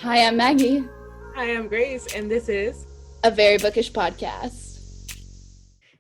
Hi, I'm Maggie, Hi, I'm Grace, and this is a very bookish podcast.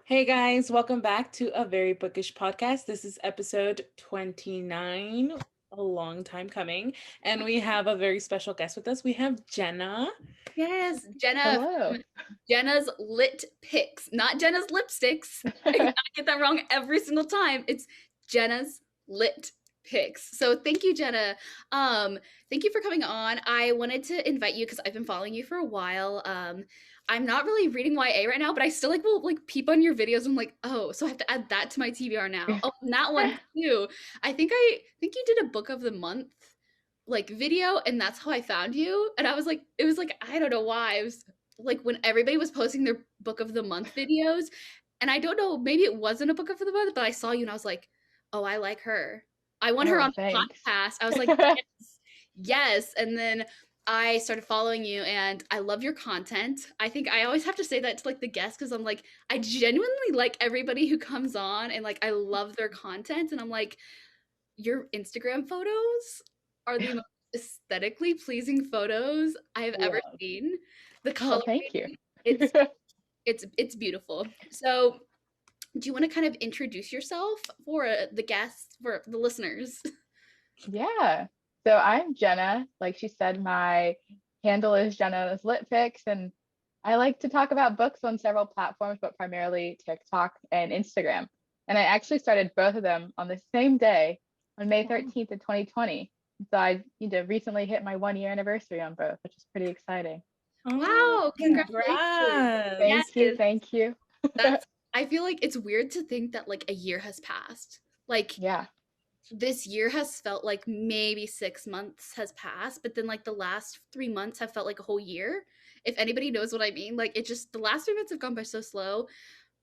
Hey guys, welcome back to a very bookish podcast. This is episode 29, a long time coming, and we have a very special guest with us. We have Jenna. Yes, Jenna Hello. from Jenna's Lit Picks, not Jenna's Lipsticks. I get that wrong every single time. It's Jenna's Lit Picks. So thank you, Jenna. Thank you for coming on. I wanted to invite you because I've been following you for a while. I'm not really reading YA right now, but I still will peep on your videos. I'm like, oh, so I have to add that to my TBR now. Oh, and that one too. I think you did a book of the month video, and that's how I found you. And I was like, it was like, I don't know why. It was like when everybody was posting their book of the month videos, and I don't know, maybe it wasn't a book of the month, but I saw you and I was like, oh, I like her. I want her on the podcast. I was like, yes. And then I started following you and I love your content. I think I always have to say that to the guests because I'm like, I genuinely like everybody who comes on and I love their content. And I'm like, your Instagram photos are the most aesthetically pleasing photos I've ever seen. The color, thank you. It's beautiful. So do you want to kind of introduce yourself for the guests, for the listeners? Yeah. So I'm Jenna. Like she said, my handle is Jenna's Lit Picks, and I like to talk about books on several platforms, but primarily TikTok and Instagram. And I actually started both of them on the same day on May 13th of 2020. So I recently hit my 1 year anniversary on both, which is pretty exciting. Wow, congratulations. Thank you. I feel like it's weird to think that a year has passed. Yeah. This year has felt like maybe 6 months has passed, but then the last 3 months have felt like a whole year. If anybody knows what I mean, it just, the last 3 months have gone by so slow.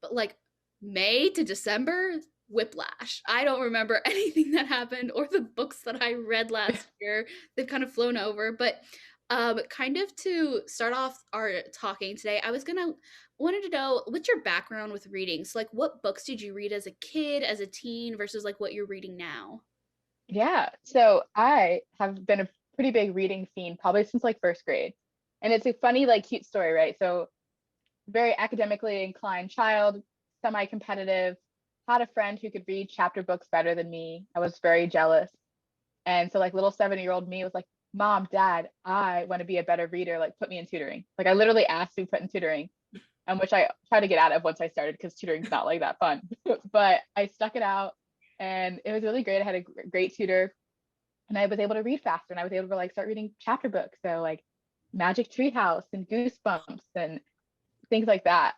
But May to December, whiplash. I don't remember anything that happened or the books that I read last year. They've kind of flown over. But kind of to start off our talking today, I wanted to know, what's your background with reading? So what books did you read as a kid, as a teen, versus what you're reading now? Yeah. So I have been a pretty big reading fiend probably since first grade. And it's a funny, cute story, right? So very academically inclined child, semi-competitive, had a friend who could read chapter books better than me. I was very jealous. And so little 7-year-old me was like, Mom, Dad, I want to be a better reader. Put me in tutoring. I literally asked to be put in tutoring, which I tried to get out of once I started because tutoring's not that fun. But I stuck it out and it was really great. I had a great tutor and I was able to read faster and I was able to start reading chapter books. So Magic Treehouse and Goosebumps and things like that.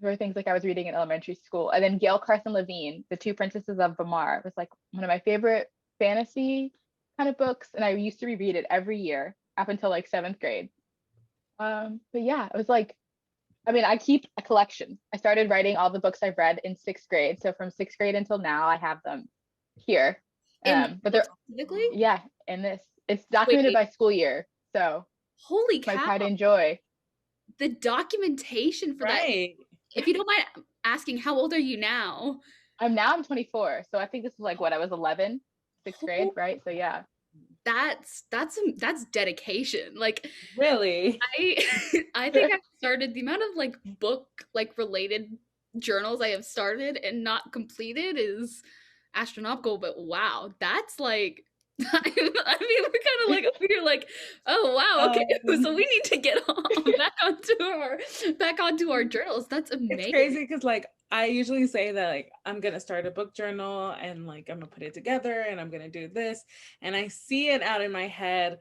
Were things I was reading in elementary school. And then Gail Carson Levine, The Two Princesses of Vamar, was one of my favorite fantasy kind of books. And I used to reread it every year up until 7th grade. But yeah, it was I keep a collection. I started writing all the books I've read in 6th grade. So from 6th grade until now, I have them here. But they're specifically? Yeah, and it's documented by school year. So holy cow. My pride and joy. The documentation for that. If you don't mind asking, how old are you now? I'm 24. So I think this is what I was 11, 6th grade, right? So yeah. That's dedication. Really? I think I've started, the amount of book related journals I have started and not completed is astronomical, but wow, that's I mean, we're kind of we're oh wow, okay, so we need to get back onto our journals. That's amazing. It's crazy because I usually say that I'm gonna start a book journal and I'm gonna put it together and I'm gonna do this, and I see it out in my head,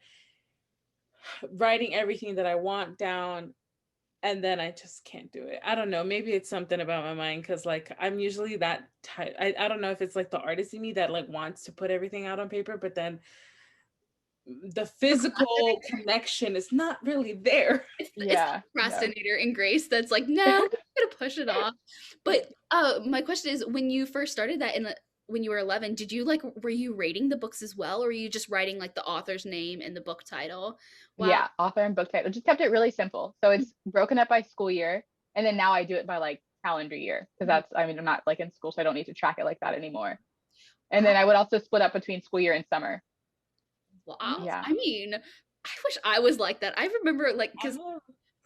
writing everything that I want down, and then I just can't do it. I don't know, maybe it's something about my mind because I'm usually that type. I don't know if it's the artist in me that wants to put everything out on paper, but then the physical connection is not really there. It's the procrastinator in Grace that's no, I'm gonna push it off. But my question is, when you first started that when you were 11, did you were you rating the books as well, or were you just writing the author's name and the book title? Wow. Yeah, author and book title. Just kept it really simple. So it's broken up by school year, and then now I do it by calendar year because that's, I'm not in school, so I don't need to track it like that anymore. And then I would also split up between school year and summer. Wow. Yeah. I mean, I wish I was like that. I remember like because Oh.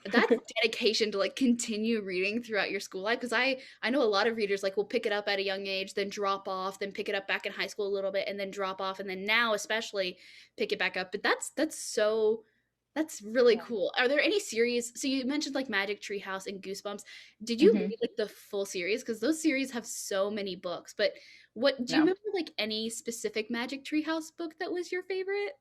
that's dedication to like continue reading throughout your school life because I know a lot of readers like will pick it up at a young age, then drop off, then pick it up back in high school a little bit, and then drop off, and then now especially pick it back up. But that's really Yeah. cool. Are there any series? So you mentioned like Magic Tree House and Goosebumps. Did you Hmm. read like the full series? Because those series have so many books. But what do you No, remember like any specific Magic Tree House book that was your favorite?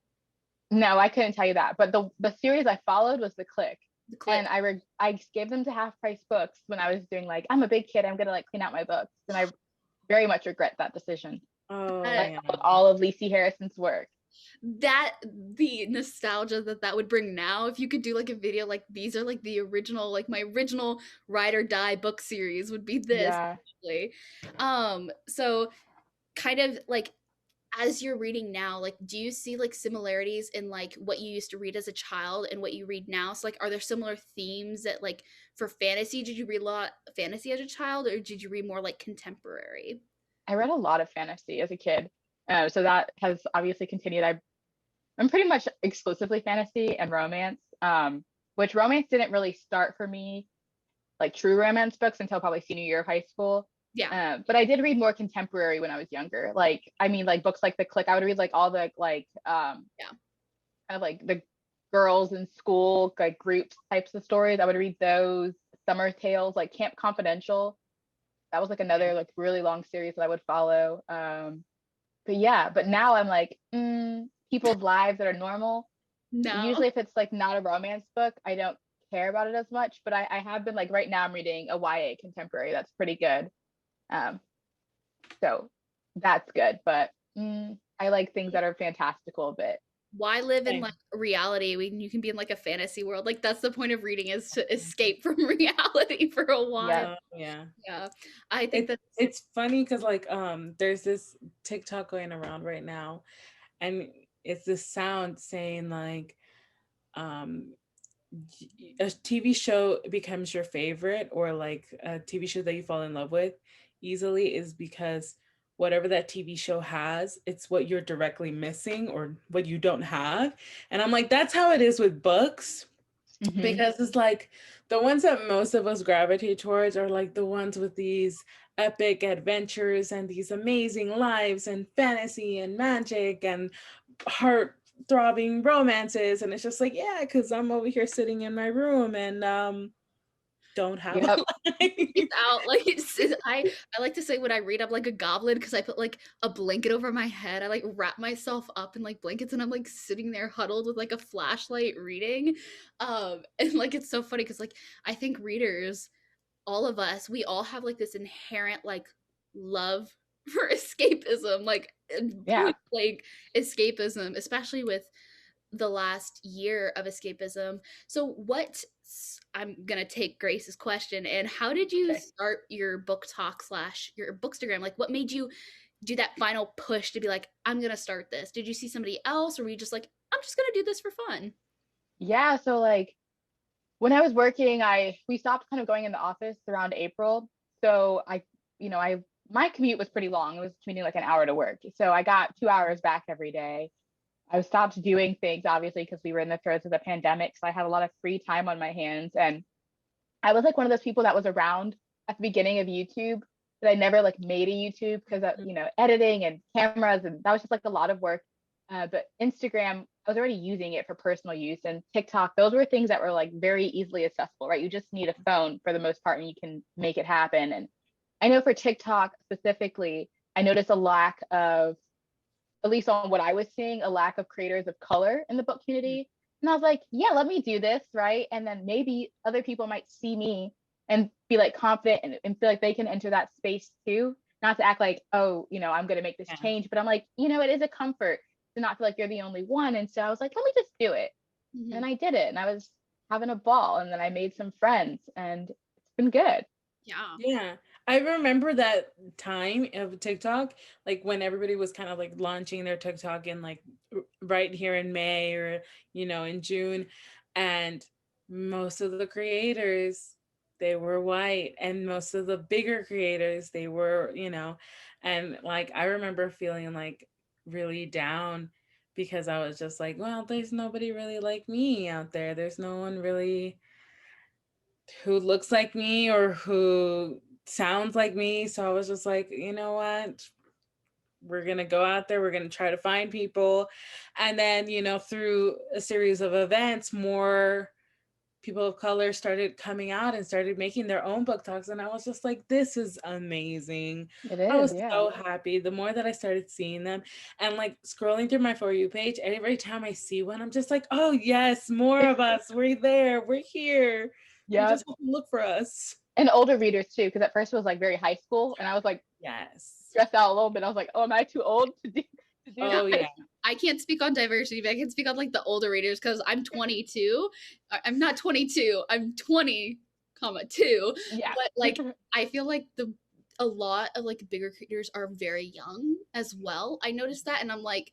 no, I couldn't tell you that. But the series I followed was The Click, The and Click. I gave them to half price books when I was doing like I'm a big kid, I'm gonna like clean out my books, and I very much regret that decision. Oh Uh, I yeah. followed all of Lacey Harrison's work. that the nostalgia that that would bring now if you could do like a video like these are like the original like my original ride or die book series would be this Yeah, probably. So kind of like as you're reading now like do you see like similarities in like what you used to read as a child and what you read now, so like are there similar themes that like for fantasy, did you read a lot of fantasy as a child or did you read more like contemporary? I read a lot of fantasy as a kid, so that has obviously continued. I'm pretty much exclusively fantasy and romance, which romance didn't really start for me, like true romance books, until probably senior year of high school. Yeah. But I did read more contemporary when I was younger. Like, I mean, like books like The Click. I would read like all the like Yeah. kind of like the girls in school like groups types of stories. I would read those. Summer Tales, like Camp Confidential. That was like another like really long series that I would follow. But yeah, but now I'm like people's lives that are normal. No. Usually, if it's like not a romance book, I don't care about it as much. But I have been like right now I'm reading a YA contemporary that's pretty good. Um, so that's good. But I like things that are fantastical a bit. Why live in Same. like reality when you can be in like a fantasy world? Like that's the point of reading is to escape from reality for a while. Yep. Oh yeah. Yeah. I think It that's it's funny because like there's this TikTok going around right now, and it's this sound saying like um a TV show becomes your favorite, or like a TV show that you fall in love with easily, is because whatever that TV show has, it's what you're directly missing or what you don't have. And I'm like, that's how it is with books, Hmm. because it's like the ones that most of us gravitate towards are like the ones with these epic adventures and these amazing lives and fantasy and magic and heart throbbing romances. And it's just like, yeah, because I'm over here sitting in my room and don't have a Yep. life. out like I like to say when I read I'm like a goblin because I put like a blanket over my head. I like wrap myself up in like blankets and I'm like sitting there huddled with like a flashlight reading. And like it's so funny because like I think readers, all of us, we all have like this inherent like love for escapism, like Yeah. point blank escapism, especially with the last year of escapism. So what I'm gonna take Grace's question and how did you Okay. start your book talk slash your bookstagram? Like what made you do that final push to be like, I'm gonna start this? Did you see somebody else or were you just like, I'm just gonna do this for fun? Yeah. So like when I was working, I we stopped kind of going in the office around April. So I my commute was pretty long. It was commuting like an hour to work. So I got 2 hours back every day. I stopped doing things obviously because we were in the throes of the pandemic. So I had a lot of free time on my hands. And I was like one of those people that was around at the beginning of YouTube, but I never like made a YouTube because of, editing and cameras, and that was just like a lot of work. But Instagram, I was already using it for personal use, and TikTok, those were things that were like very easily accessible, right? You just need a phone for the most part, and you can make it happen. And I know for TikTok specifically, I noticed a lack of, at least on what I was seeing, a lack of creators of color in the book community. And I was like, yeah, let me do this, right? And then maybe other people might see me and be like confident and feel like they can enter that space too. Not to act like, oh, I'm going to make this Yeah. change, but I'm like, it is a comfort to not feel like you're the only one. And so I was like, let me just do it. Mm-hmm. And I did it. And I was having a ball. And then I made some friends, and it's been good. Yeah. Yeah. I remember that time of TikTok, like when everybody was kind of like launching their TikTok in like right here in May, or, in June. And most of the creators, they were white, and most of the bigger creators, they were, and like I remember feeling like really down because I was just like, well, there's nobody really like me out there. There's no one really who looks like me or who sounds like me. So I was just like, you know what? We're going to go out there. We're going to try to find people. And then, through a series of events, more people of color started coming out and started making their own book talks. And I was just like, this is amazing. It I is, was yeah. so happy. The more that I started seeing them and like scrolling through my For You page, every time I see one, I'm just like, oh, yes, more of us. We're there. We're here. You Yeah. just have to look for us. And older readers too, because at first it was like very high school, and I was like Yes. stressed out a little bit. I was like, oh, am I too old to do Oh, this? yeah. I can't speak on diversity, but I can speak on like the older readers because I'm 22. I'm not 22. I'm 20, comma 2. Yeah. But like I feel like a lot of like bigger creators are very young as well. I noticed that, and I'm like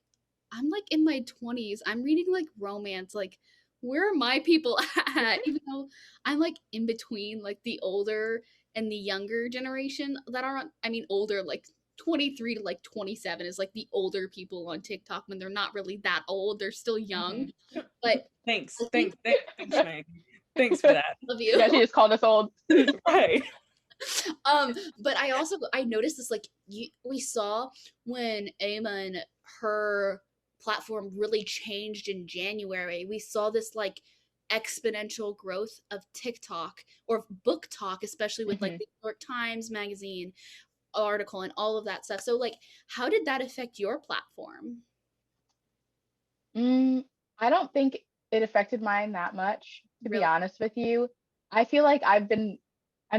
in my 20s. I'm reading like romance. Like, where are my people at? Even though I'm like in between like the older and the younger generation that are on, I mean older like 23 to like 27 is like the older people on TikTok when they're not really that old. They're still young. Mhm. But Thanks. I think Thanks, Maggie. Thanks for that. love you. Yeah, she just called us old. Right. But I noticed this like we saw when Eamon, her platform really changed in January. We saw this like exponential growth of TikTok or book talk, especially with like Mhm. the New York Times magazine article and all of that stuff. So like how did that affect your platform? I don't think it affected mine that much, to be Really? honest with you. I feel like I'm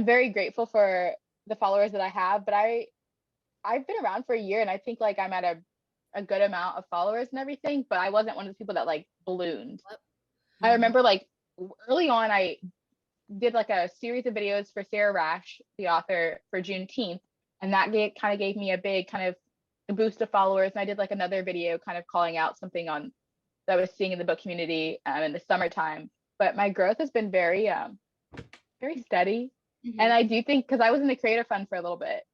very grateful for the followers that I have, but I've been around for a year, and I think like I'm at a good amount of followers and everything, but I wasn't one of the people that like ballooned. I Mhm. remember like early on, I did like a series of videos for Sarah Rash, the author, for Juneteenth, and that kind of gave me a big kind of a boost of followers. And I did like another video kind of calling out something on that I was seeing in the book community in the summertime. But my growth has been very steady, and Mhm. I do think because I was in the creator fund for a little bit,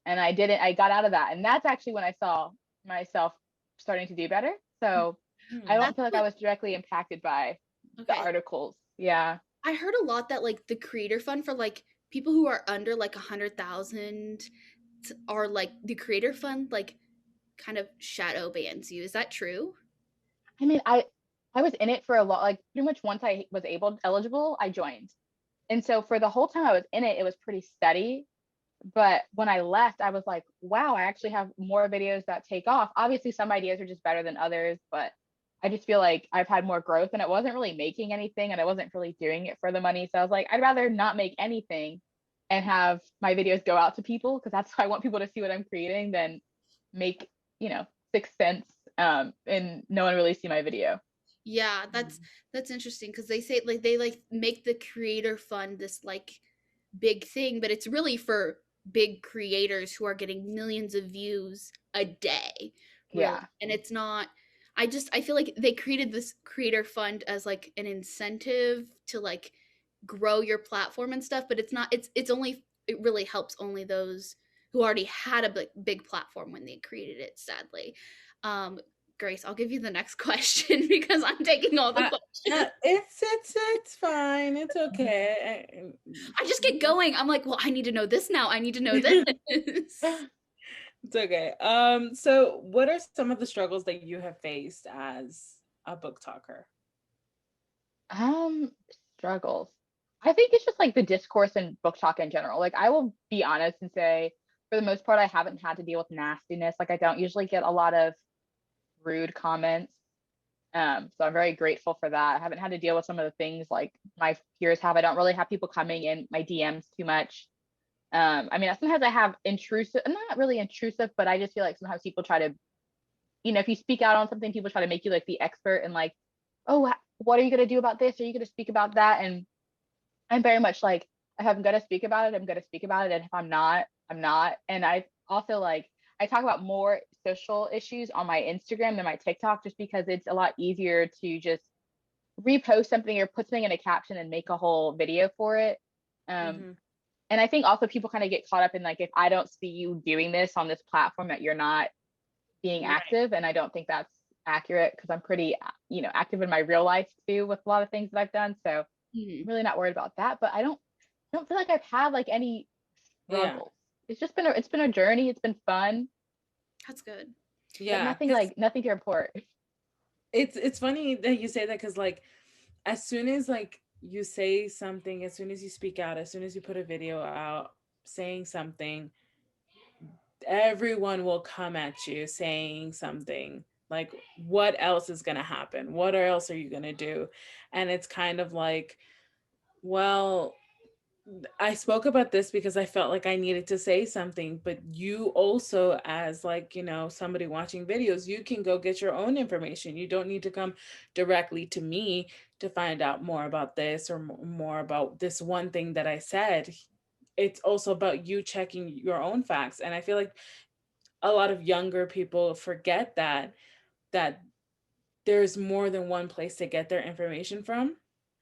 and I got out of that, and that's actually when I saw myself starting to do better. So I Hmm. don't That's feel like I what was directly impacted by the okay. articles. Yeah. I heard a lot that like the creator fund for like people who are under like 100,000 are like the creator fund like kind of shadow bans you. Is that true? I mean, I was in it for a lot, like pretty much once I was eligible, I joined. And so for the whole time I was in it, it was pretty steady. But when I left, I was like, wow, I actually have more videos that take off. Obviously, some ideas are just better than others, but I just feel like I've had more growth, and it wasn't really making anything, and I wasn't really doing it for the money. So I was like, I'd rather not make anything and have my videos go out to people, because that's why I want people to see what I'm creating, than make, 6 cents and no one really see my video. Yeah, that's interesting because they say like they like make the creator fund this like big thing, but it's really for big creators who are getting millions of views a day, really. Yeah. And it's not I feel like they created this creator fund as like an incentive to like grow your platform and stuff, but it's only it really helps only those who already had a big platform when they created it, sadly. Um Grace, I'll give you the next question because I'm taking all the questions. It's fine. It's okay. I just get going. I'm like, well, I need to know this now. I need to know this. It's okay. So what are some of the struggles that you have faced as a book talker? Um, Struggles. I think it's just like the discourse and book talk in general. Like I will be honest and say, for the most part, I haven't had to deal with nastiness. Like I don't usually get a lot of rude comments. So I'm very grateful for that. I haven't had to deal with some of the things like my peers have. I don't really have people coming in my DMs too much. I mean, sometimes I have intrusive, not really intrusive, but I just feel like sometimes people try to, if you speak out on something, people try to make you like the expert and like, oh, what are you going to do about this? Are you going to speak about that? And I'm very much like, if I'm going to speak about it, I'm going to speak about it. And if I'm not, I'm not. And I also like, I talk about more social issues on my Instagram than my TikTok, just because it's a lot easier to just repost something or put something in a caption and make a whole video for it. Um, Mm-hmm. and I think also people kind of get caught up in like, if I don't see you doing this on this platform, that you're not being Right. active. And I don't think that's accurate because I'm pretty, active in my real life too with a lot of things that I've done. So Mhm. I'm really not worried about that. But I don't feel like I've had like any Yeah. struggles. It's been a journey. It's been fun, That's good. but Yeah. nothing Because nothing to report. it's funny that you say that, because like as soon as like you say something, as soon as you speak out, as soon as you put a video out saying something, everyone will come at you saying something like, what else is going to happen, what else are you going to do? And it's kind of like, well, I spoke about this because I felt like I needed to say something, but you also, as like, somebody watching videos, you can go get your own information. You don't need to come directly to me to find out more about this or more about this one thing that I said. It's also about you checking your own facts. And I feel like a lot of younger people forget that there's more than one place to get their information from,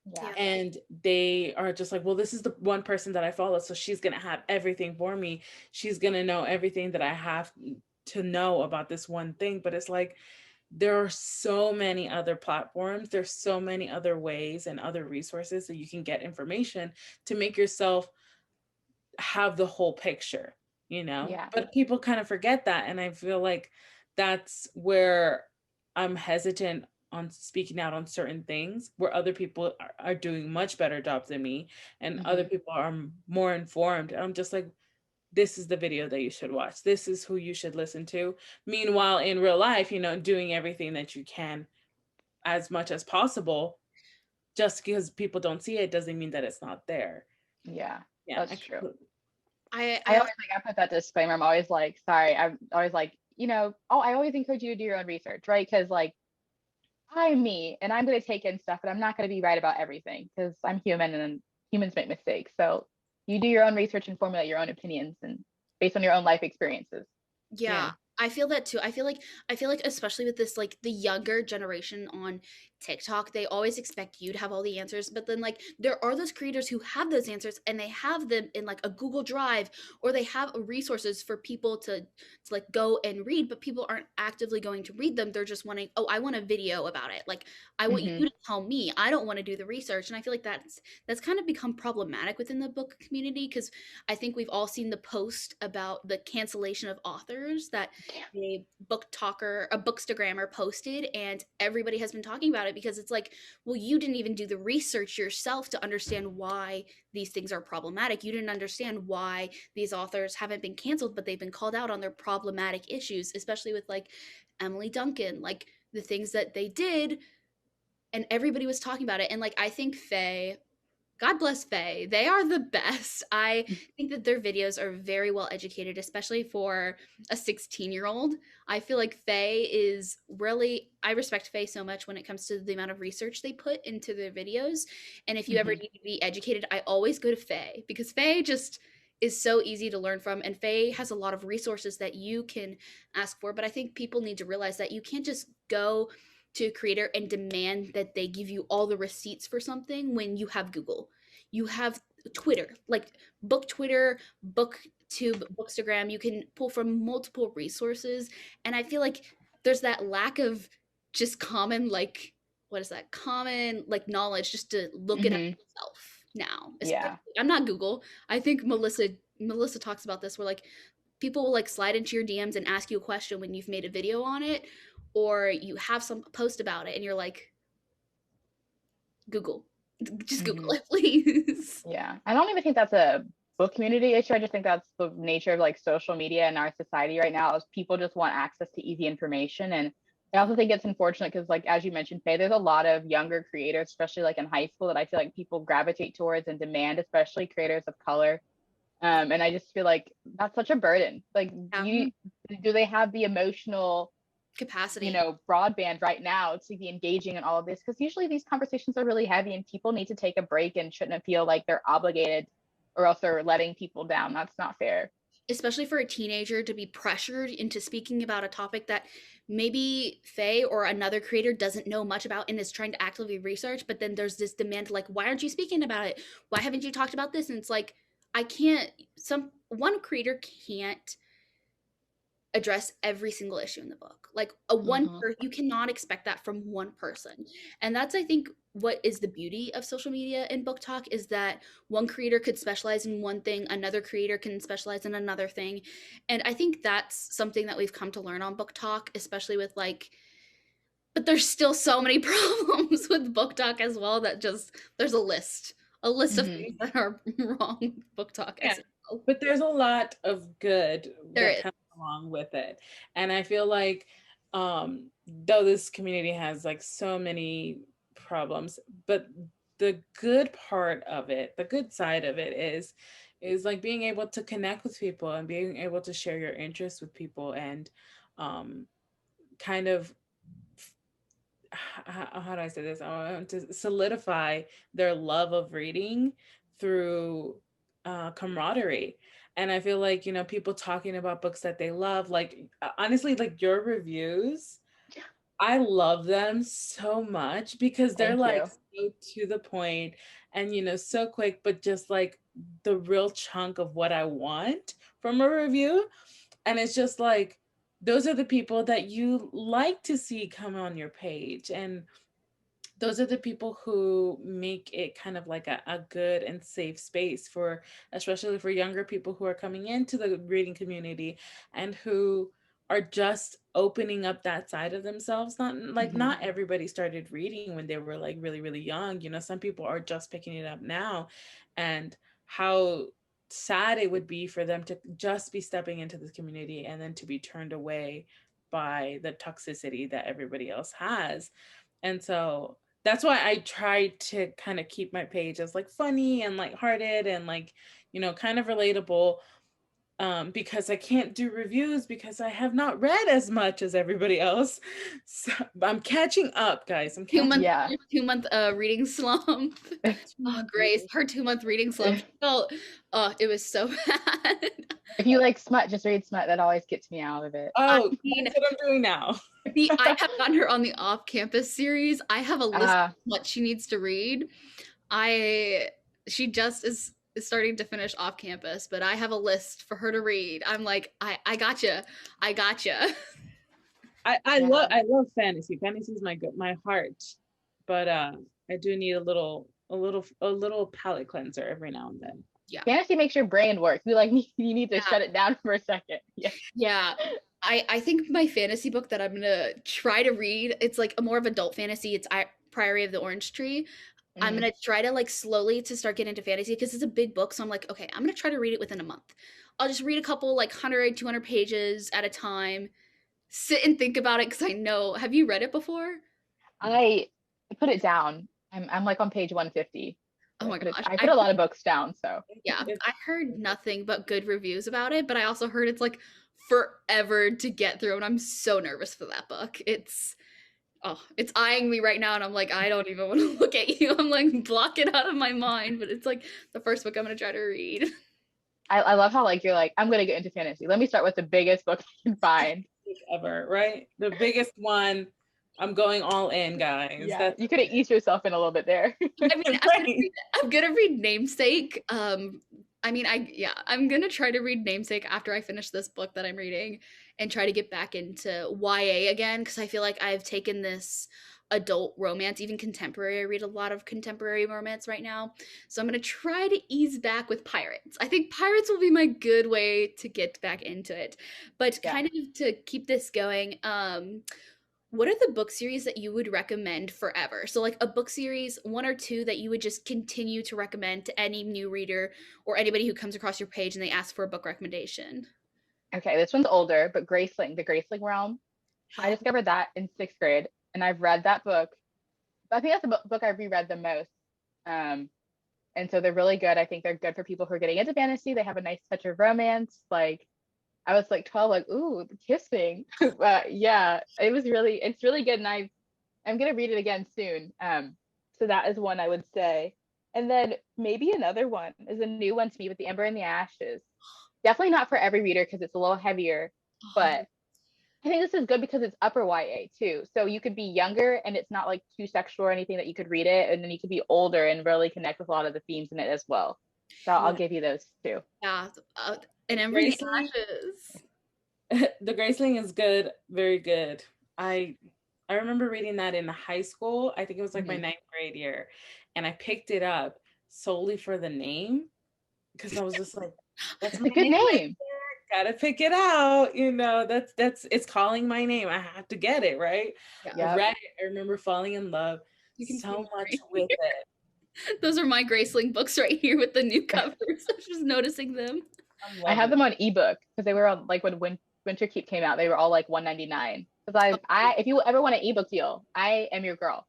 Yeah. Yeah. and they are just like, well, this is the one person that I follow, so she's going to have everything for me, she's going to know everything that I have to know about this one thing. But it's like, there are so many other platforms, there's so many other ways and other resources that you can get information to make yourself have the whole picture, Yeah. but people kind of forget that. And I feel like that's where I'm hesitant on speaking out on certain things, where other people are doing much better jobs than me, and other Hmm. people are more informed. And I'm just like, this is the video that you should watch, this is who you should listen to. Meanwhile, in real life, doing everything that you can as much as possible. Just because people don't see it doesn't mean that it's not there. Yeah. Yeah, That's true. I I also always I put that disclaimer. I'm always like, sorry. I'm always like, oh, I always encourage you to do your own research, right? Because like I'm me and I'm going to take in stuff, but I'm not going to be right about everything because I'm human and humans make mistakes. So you do your own research and formulate your own opinions and based on your own life experiences. Yeah, yeah, I feel that too. I feel like especially with this like the younger generation on TikTok, they always expect you to have all the answers, but then like there are those creators who have those answers and they have them in like a Google Drive or they have resources for people to like go and read, but people aren't actively going to read them. They're just wanting, "Oh, I want a video about it." Like I want Hmm. you to tell me. I don't want to do the research. And I feel like that's kind of become problematic within the book community because I think we've all seen the post about the cancellation of authors that a a bookstagrammer posted, and everybody has been talking about it because it's like, well, you didn't even do the research yourself to understand why these things are problematic. You didn't understand why these authors haven't been canceled, but they've been called out on their problematic issues, especially with like Emily Duncan, like the things that they did, and everybody was talking about it. And like I think Faye, God bless Faye. They are the best. I think that their videos are very well educated, especially for a 16-year-old. I feel like Faye is really, I respect Faye so much when it comes to the amount of research they put into their videos. And if you ever Hmm. need to be educated, I always go to Faye because Faye just is so easy to learn from. And Faye has a lot of resources that you can ask for. But I think people need to realize that you can't just go to a creator and demand that they give you all the receipts for something when you have Google. You have Twitter, like book Twitter, booktube, bookstagram. You can pull from multiple resources. And I feel like there's that lack of just common, like, what is that? Common, like, knowledge just to look it up Hmm. yourself now. Especially, Yeah. I'm not Google. I think Melissa talks about this where like people will like slide into your DMs and ask you a question when you've made a video on it or you have some post about it and you're like, Google. Just Google Hmm. it, please. Yeah. I don't even think that's a book community issue. I just think that's the nature of like social media in our society right now is people just want access to easy information. And I also think it's unfortunate because like as you mentioned, Faye, there's a lot of younger creators, especially like in high school, that I feel like people gravitate towards and demand, especially creators of color. And I just feel like that's such a burden. Like, Yeah. do they have the emotional, Capacity. broadband right now to be engaging in all of this? Because usually these conversations are really heavy and people need to take a break and shouldn't feel like they're obligated or else they're letting people down. That's not fair. Especially for a teenager to be pressured into speaking about a topic that maybe Faye or another creator doesn't know much about and is trying to actively research, but then there's this demand like, why aren't you speaking about it? Why haven't you talked about this? And it's like, I can't, one creator can't address every single issue in the book. Like you cannot expect that from one person. And that's, I think, what is the beauty of social media and book talk, is that one creator could specialize in one thing, another creator can specialize in another thing. And I think that's something that we've come to learn on book talk, especially with like, but there's still so many problems with book talk as well, that just, there's a list of things that are wrong with book talk as well. But there's a lot of good There that is. comes along with it. And I feel like though this community has like so many problems, but the good part of it, the good side of it is like being able to connect with people and being able to share your interests with people, and kind of how do I say this? I want to solidify their love of reading through camaraderie. And I feel like, you know, people talking about books that they love, like honestly, like your reviews, I love them so much because they're like so to the point and, you know, so quick, but just like the real chunk of what I want from a review. And it's just like, those are the people that you like to see come on your page. And those are the people who make it kind of like a good and safe space for, especially for younger people who are coming into the reading community and who are just opening up that side of themselves. Not like not everybody started reading when they were like really, really young. You know, some people are just picking it up now. And how sad it would be for them to just be stepping into this community and then to be turned away by the toxicity that everybody else has. And so that's why I try to kind of keep my page as like funny and lighthearted and like, you know, kind of relatable, because I can't do reviews because I have not read as much as everybody else. So I'm catching up, guys. I'm catching up. 2-month reading slump. Grace, her 2-month reading slump. It was so bad. If you like smut, just read smut. That always gets me out of it. Oh, that's what I'm doing now. I have gotten her on the off-campus series. I have a list of what she needs to read. She just is starting to finish off campus, but I have a list for her to read. I'm like, I gotcha. I love fantasy. Fantasy is my heart, but I do need a little palate cleanser every now and then. Yeah, fantasy makes your brain work. You need to shut it down for a second. Yeah. I think my fantasy book that I'm gonna try to read, it's like a more of adult fantasy. It's Priory of the Orange Tree. I'm gonna try to like slowly to start getting into fantasy because it's a big book. So I'm like, okay, I'm gonna try to read it within a month. I'll just read a couple like 100, 200 pages at a time, sit and think about it because I know. Have you read it before? I put it down. I'm like on page 150. Oh my gosh. I put a lot of books down, so. Yeah, I heard nothing but good reviews about it, but I also heard it's like forever to get through, and I'm so nervous for that book. It's eyeing me right now, and I'm like, I don't even want to look at you. I'm like, block it out of my mind, but it's like the first book I'm gonna try to read. I love how like you're like, I'm gonna get into fantasy. Let me start with the biggest book I can find. Ever, right? The biggest one. I'm going all in, guys. Yeah, you could have eased yourself in a little bit there. I mean, I'm gonna read Namesake. I'm gonna try to read Namesake after I finish this book that I'm reading and try to get back into YA again, because I feel like I've taken this adult romance, even contemporary. I read a lot of contemporary romance right now. So I'm gonna try to ease back with Pirates. I think Pirates will be my good way to get back into it. But kind of to keep this going, what are the book series that you would recommend forever? So like a book series, one or two that you would just continue to recommend to any new reader or anybody who comes across your page and they ask for a book recommendation. Okay, this one's older, but Graceling, the Graceling Realm. I discovered that in 6th grade, and I've read that book. I think that's the book I've reread the most. And so they're really good. I think they're good for people who are getting into fantasy. They have a nice touch of romance. Like, I was like 12, like, ooh, kissing. Yeah, it's really good. And I'm going to read it again soon. So that is one I would say. And then maybe another one is a new one to me with The Ember and the Ashes. Definitely not for every reader because it's a little heavier, but I think this is good because it's upper YA too. So you could be younger and it's not like too sexual or anything that you could read it. And then you could be older and really connect with a lot of the themes in it as well. So I'll give you those two. Yeah. An Ember and the Ashes. The Graceling is good, very good. I remember reading that in high school. I think it was like my Mhm. ninth grade year, and I picked it up solely for the name because I was just like, "That's It's my a good name right name. there. Gotta pick it out." That's it's calling my name. I have to get it right. Yeah, I Yep. read it. I remember falling in love you can see so them much right. with it. Those are my Graceling books right here with the new covers. I was just noticing them. I'm I have loving them it. on ebook because they were on like when Winter Keep came out, they were all like 199. Because Oh, if you ever want an ebook deal, I am your girl.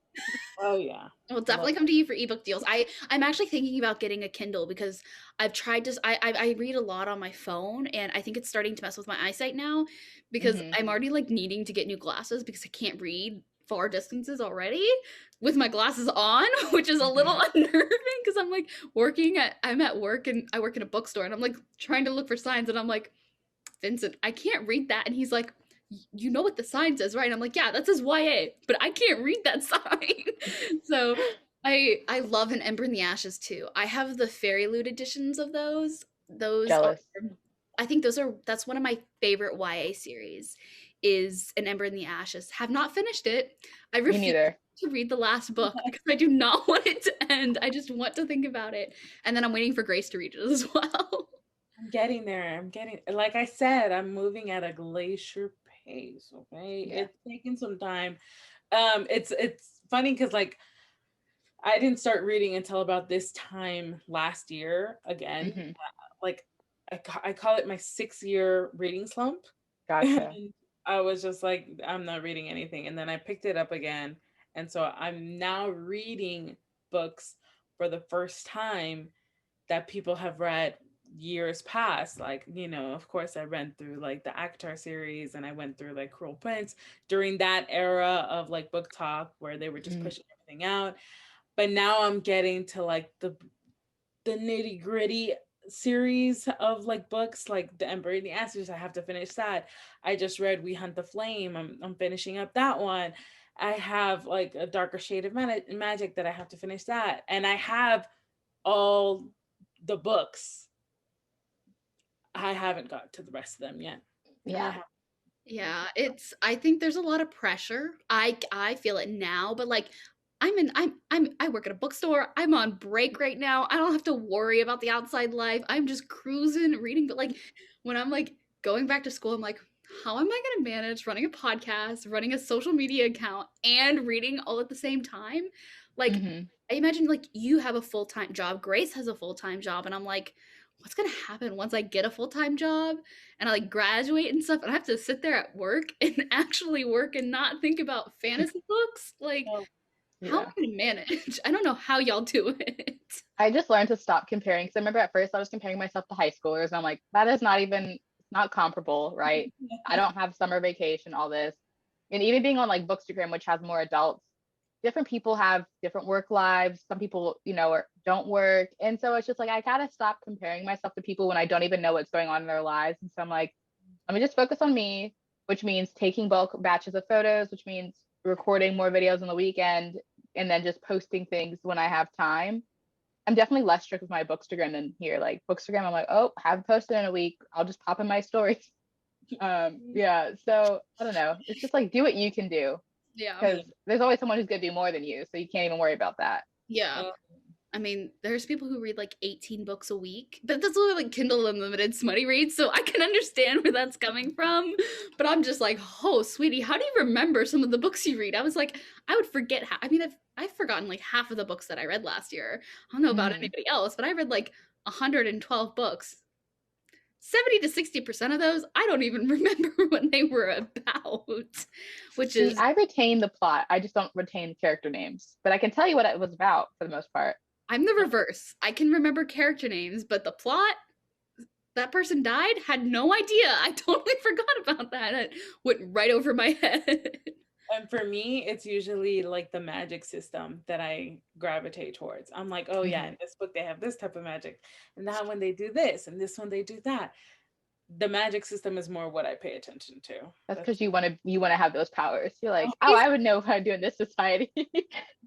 Oh yeah, I'll love definitely come to you for ebook deals. I'm actually thinking about getting a Kindle because I've tried to I read a lot on my phone and I think it's starting to mess with my eyesight now because Hmm. I'm already like needing to get new glasses because I can't read far distances already with my glasses on, which is a little Hmm. unnerving because I'm at work and I work in a bookstore and I'm like trying to look for signs and I'm like, Vincent, I can't read that. And he's like, you know what the sign says, right? And I'm like, yeah, that says YA, but I can't read that sign. So I love An Ember in the Ashes too. I have the Fairy Loot editions of those. Those are Jealous. I think that's one of my favorite YA series is An Ember in the Ashes. Have not finished it. I Me refuse neither. to read the last book because I do not want it to end. I just want to think about it. And then I'm waiting for Grace to read it as well. I'm getting there. I'm getting, like I said, I'm moving at a glacier pace. Okay, Yeah. it's taking some time. It's funny because like I didn't start reading until about this time last year again. Hmm. Like I call it my 6 year reading slump. Gotcha. And I was just like, I'm not reading anything. And then I picked it up again. And so I'm now reading books for the first time that people have read years past. Like, of course, I read through like the Actar series and I went through like Cruel Prince during that era of like book talk where they were just Mm. pushing everything out. But now I'm getting to like the nitty gritty series of like books like The Ember and the Ashes. I have to finish that. I just read We Hunt the Flame. I'm finishing up that one. I have like A Darker Shade of Magic that I have to finish that. And I have all the books. I haven't got to the rest of them yet. I Yeah. have, Yeah, I think there's a lot of pressure. I feel it now, but like I work at a bookstore. I'm on break right now. I don't have to worry about the outside life. I'm just cruising reading, but like when I'm like going back to school, I'm like, how am I going to manage running a podcast, running a social media account and reading all at the same time? Like Hmm. I imagine like you have a full-time job, Grace has a full-time job, and I'm like, what's going to happen once I get a full-time job? And I like graduate and stuff, and I have to sit there at work and actually work and not think about fantasy books. Like, oh, how am Yeah. I gonna manage? I don't know how y'all do it. I just learned to stop comparing because I remember at first I was comparing myself to high schoolers and I'm like, that is not even not comparable, right? I don't have summer vacation, all this. And even being on like Bookstagram, which has more adults, different people have different work lives. Some people, don't work. And so it's just like I gotta stop comparing myself to people when I don't even know what's going on in their lives. And so I'm like, let me just focus on me, which means taking bulk batches of photos, which means recording more videos on the weekend, and then just posting things when I have time. I'm definitely less strict with my Bookstagram than here. Like Bookstagram, I'm like, oh, haven't posted in a week. I'll just pop in my stories. Yeah. So I don't know. It's just like do what you can do Yeah. because there's always someone who's gonna do more than you, so you can't even worry about that. Yeah. yeah. I mean, there's people who read like 18 books a week, but that's only like Kindle Unlimited smutty reads, so I can understand where that's coming from. But I'm just like, oh, sweetie, how do you remember some of the books you read? I was like, I would forget. I mean, I've forgotten like half of the books that I read last year. I don't know about Hmm. anybody else, but I read like 112 books. 70 to 60% of those, I don't even remember what they were about, which See, is I retain the plot. I just don't retain the character names, but I can tell you what it was about for the most part. I'm the reverse. I can remember character names, but the plot, that person died, had no idea. I totally forgot about that. It went right over my head. And for me, it's usually like the magic system that I gravitate towards. I'm like, oh yeah, Hmm. in this book they have this type of magic, and that one they do this, and this one they do that. the magic system is more what I pay attention to. That's because you want to have those powers. You're like, Oh, oh, I would know how to do in this society.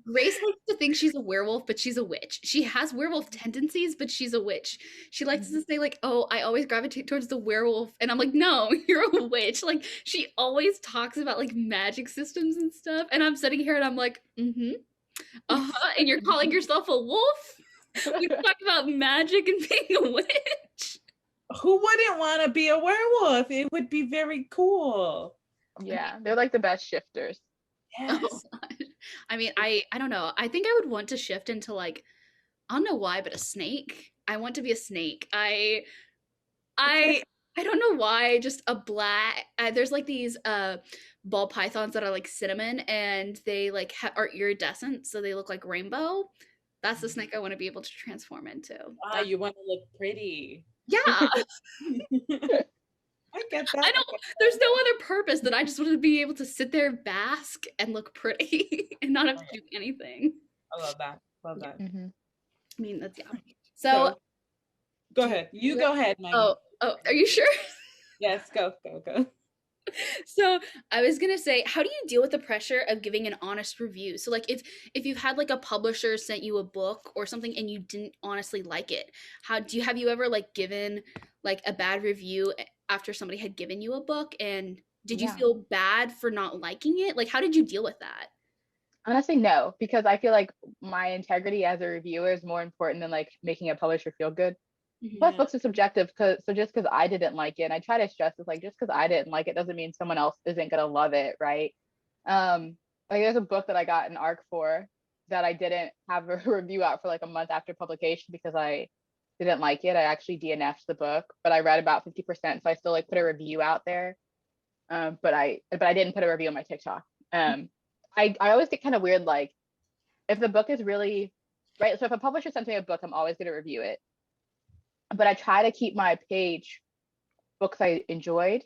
Grace likes to think she's a werewolf, but she's a witch. She has werewolf tendencies, but she's a witch. She likes to say like, "Oh, I always gravitate towards the werewolf," and I'm like, "No, you're a witch." Like she always talks about like magic systems and stuff, and I'm sitting here and I'm like, "Mm-hmm, uh-huh," and you're calling yourself a wolf? We talk about magic and being a witch. who wouldn't want to be a werewolf? It would be very cool. Yeah, they're like the best shifters. Yes. Oh, God. I mean, I don't know. I think I would want to shift into like, I don't know why, but a snake. I want to be a snake. I don't know why. Just a black. There's like these ball pythons that are like cinnamon, and they like are iridescent, so they look like rainbow. That's the snake I want to be able to transform into. Ah, you want to look pretty. Yeah. I get that. I don't. There's no other purpose that I just want to be able to sit there, bask, and look pretty, and not have to do anything. I love that. Love that. Mm-hmm. I mean, that's So go ahead. You go ahead, Maggie. Oh, are you sure? Yes, go. So I was gonna say, how do you deal with the pressure of giving an honest review? So like if you've had like a publisher sent you a book or something and you didn't honestly like it, have you ever like given like a bad review after somebody had given you a book, and did you feel bad for not liking it? Like how did you deal with that? Honestly, no, because I feel like my integrity as a reviewer is more important than like making a publisher feel good. Plus, books are subjective, so just because I didn't like it, and I try to stress it's like just because I didn't like it doesn't mean someone else isn't gonna love it, right? Like there's a book that I got an ARC for that I didn't have a review out for like a month after publication because I didn't like it. I actually DNF'd the book, but I read about 50%, so I still like put a review out there. But I didn't put a review on my TikTok. I always get kind of weird, like if the book is really right. So if a publisher sends me a book, I'm always gonna review it. But I try to keep my page books I enjoyed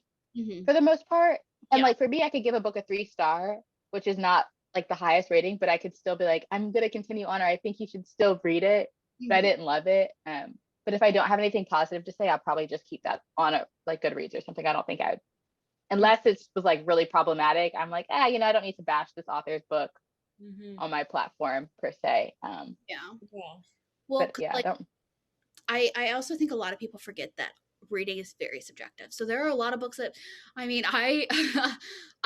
for the most part. And like for me, I could give a book a 3-star, which is not like the highest rating, but I could still be like, I'm gonna continue on, or I think you should still read it, but I didn't love it. But if I don't have anything positive to say, I'll probably just keep that on a like Goodreads or something. I don't think I would, unless it was like really problematic. I'm like, I don't need to bash this author's book on my platform per se. Well, but yeah, like, I don't. I also think a lot of people forget that reading is very subjective. So there are a lot of books that, I mean, I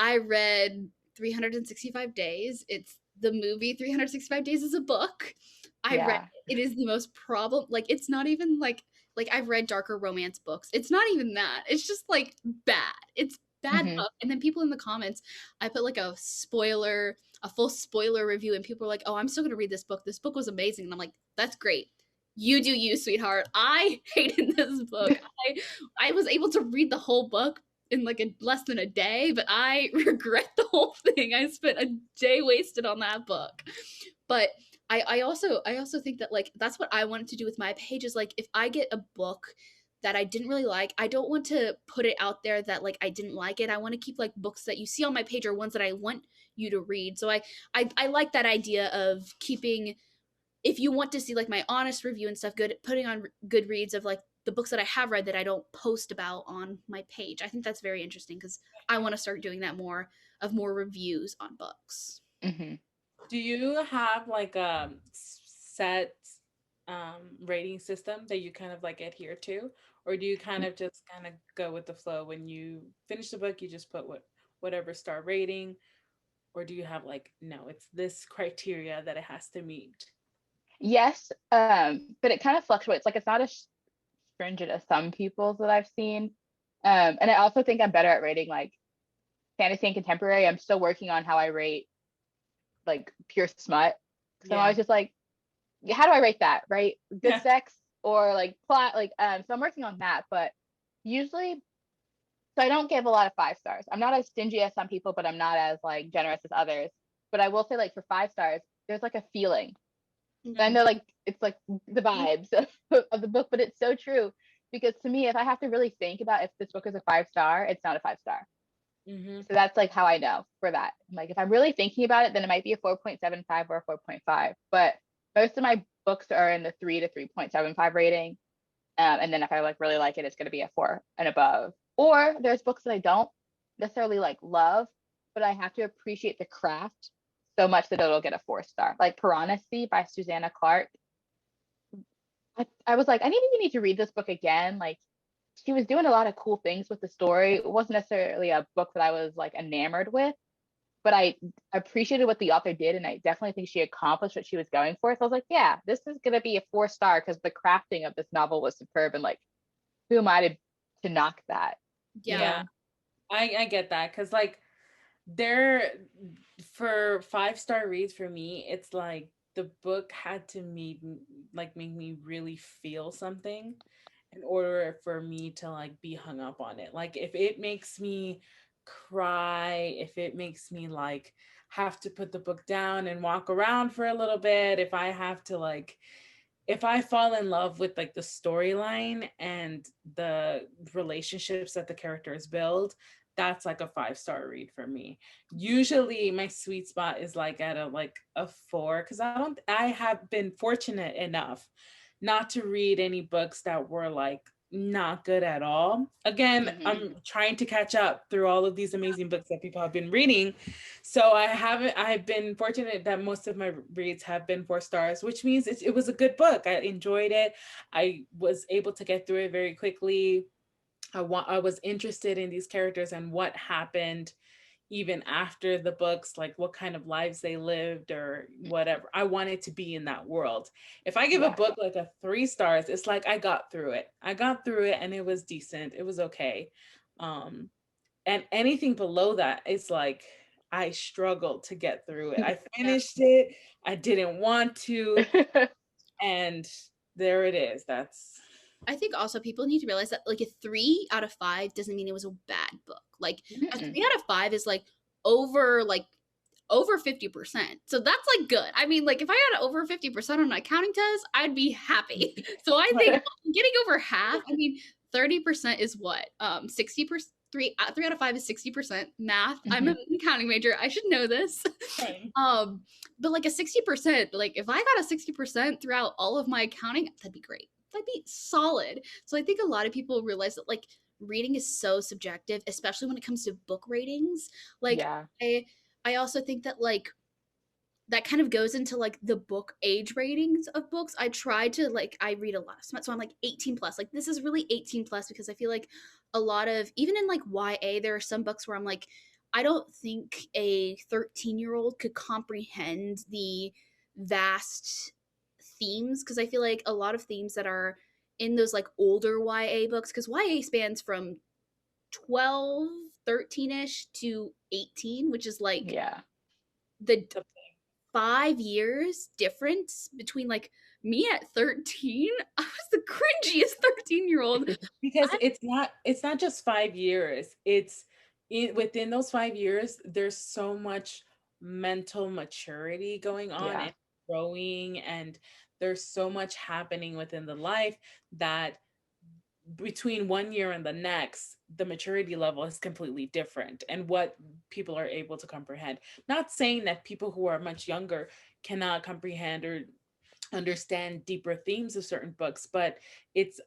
I read 365 Days. It's the movie 365 Days is a book. I read it is the most like it's not even like I've read darker romance books. It's not even that. It's just like bad. It's bad book. And then people in the comments, I put like a full spoiler review, and people are like, "Oh, I'm still gonna read this book. This book was amazing." And I'm like, "That's great. You do you, sweetheart. I hated this book. I was able to read the whole book in like less than a day, but I regret the whole thing. I spent a day wasted on that book." But I also think that like that's what I wanted to do with my page is like if I get a book that I didn't really like, I don't want to put it out there that like I didn't like it. I want to keep like books that you see on my page are ones that I want you to read. So I like that idea of keeping, if you want to see like my honest review and stuff, putting on Goodreads of like the books that I have read that I don't post about on my page. I think that's very interesting because I want to start doing that more reviews on books. Do you have like a set rating system that you kind of like adhere to, or do you kind of just kind of go with the flow? When you finish the book, you just put whatever star rating, or do you have like, no, it's this criteria that it has to meet? Yes, but it kind of fluctuates. Like it's not as stringent as some people's that I've seen. And I also think I'm better at rating like fantasy and contemporary. I'm still working on how I rate like pure smut. So I'm always just like, how do I rate that? Right? Good sex or like plot, like so I'm working on that, but usually so I don't give a lot of 5 stars. I'm not as stingy as some people, but I'm not as like generous as others. But I will say like for 5 stars, there's like a feeling. I know like it's like the vibes of the book, but it's so true because to me, if I have to really think about if this book is a 5-star, it's not a 5-star. So that's like how I know for that. Like if I'm really thinking about it, then it might be a 4.75 or a 4.5. But most of my books are in the 3 to 3.75 rating. And then if I like really like it, it's going to be a 4 and above. Or there's books that I don't necessarily like love, but I have to appreciate the craft so much that it'll get a 4 star. Like Piranha Sea by Susanna Clark. I was like, I need to read this book again. Like she was doing a lot of cool things with the story. It wasn't necessarily a book that I was like enamored with, but I appreciated what the author did, and I definitely think she accomplished what she was going for. So I was like, yeah, this is gonna be a 4 star because the crafting of this novel was superb, and like, who am I to knock that? Yeah. Yeah, I get that, because like there, for 5 star reads for me, it's like the book had to make me really feel something in order for me to like be hung up on it. Like if it makes me cry, if it makes me like have to put the book down and walk around for a little bit, if I have to like, if I fall in love with like the storyline and the relationships that the characters build, that's like a 5 star read for me. Usually my sweet spot is like at a 4, because I have been fortunate enough not to read any books that were like not good at all. Again, I'm trying to catch up through all of these amazing books that people have been reading. So I've been fortunate that most of my reads have been 4 stars, which means it was a good book. I enjoyed it. I was able to get through it very quickly. I was interested in these characters and what happened even after the books, like what kind of lives they lived or whatever. I wanted to be in that world. If I give a book like a 3 stars, it's like I got through it. I got through it and it was decent. It was okay. And anything below that, it's like I struggled to get through it. I finished it. I didn't want to. And there it is. That's I think also people need to realize that like a 3 out of 5 doesn't mean it was a bad book. Like a 3 out of 5 is over 50%. So that's like good. I mean, like if I had over 50% on my accounting test, I'd be happy. So I think getting over half, I mean, 30% is what? 60%. 3 out of 5 is 60% math. I'm an accounting major. I should know this. But like a 60%, like if I got a 60% throughout all of my accounting, that'd be great. That'd be solid. So I think a lot of people realize that like reading is so subjective, especially when it comes to book ratings. Like I also think that like that kind of goes into like the book age ratings of books. I try to like I read a lot, so I'm like 18 plus. Like this is really 18 plus because I feel like a lot of even in like YA, there are some books where I'm like, I don't think a 13-year-old could comprehend the vast themes because I feel like a lot of themes that are in those like older YA books because YA spans from 12, 13ish to 18, which is like the 5 years difference between like me at 13. I was the cringiest 13-year-old because it's not just 5 years. Within those 5 years there's so much mental maturity going on and growing, and there's so much happening within the life that between 1 year and the next, the maturity level is completely different and what people are able to comprehend. Not saying that people who are much younger cannot comprehend or understand deeper themes of certain books, but it's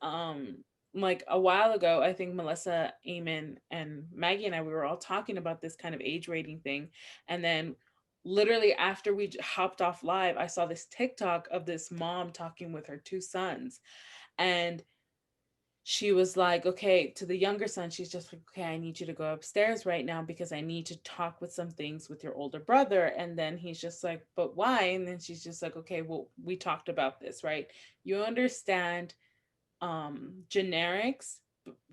like a while ago, I think Melissa, Eamon, and Maggie and I, we were all talking about this kind of age rating thing. And then literally after we hopped off live, I saw this TikTok of this mom talking with her 2 sons. And she was like, okay, to the younger son, she's just like, okay, I need you to go upstairs right now because I need to talk with some things with your older brother. And then he's just like, but why? And then she's just like, okay, well, we talked about this, right? You understand generics,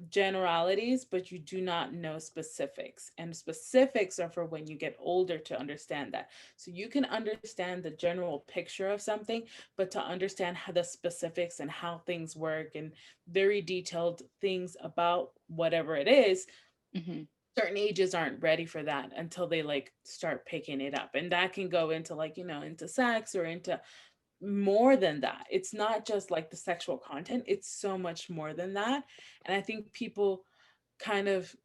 generalities, but you do not know specifics. And specifics are for when you get older to understand that. So you can understand the general picture of something, but to understand how the specifics and how things work and very detailed things about whatever it is, certain ages aren't ready for that until they like start picking it up. And that can go into like, into sex or into more than that. It's not just like the sexual content, it's so much more than that. And I think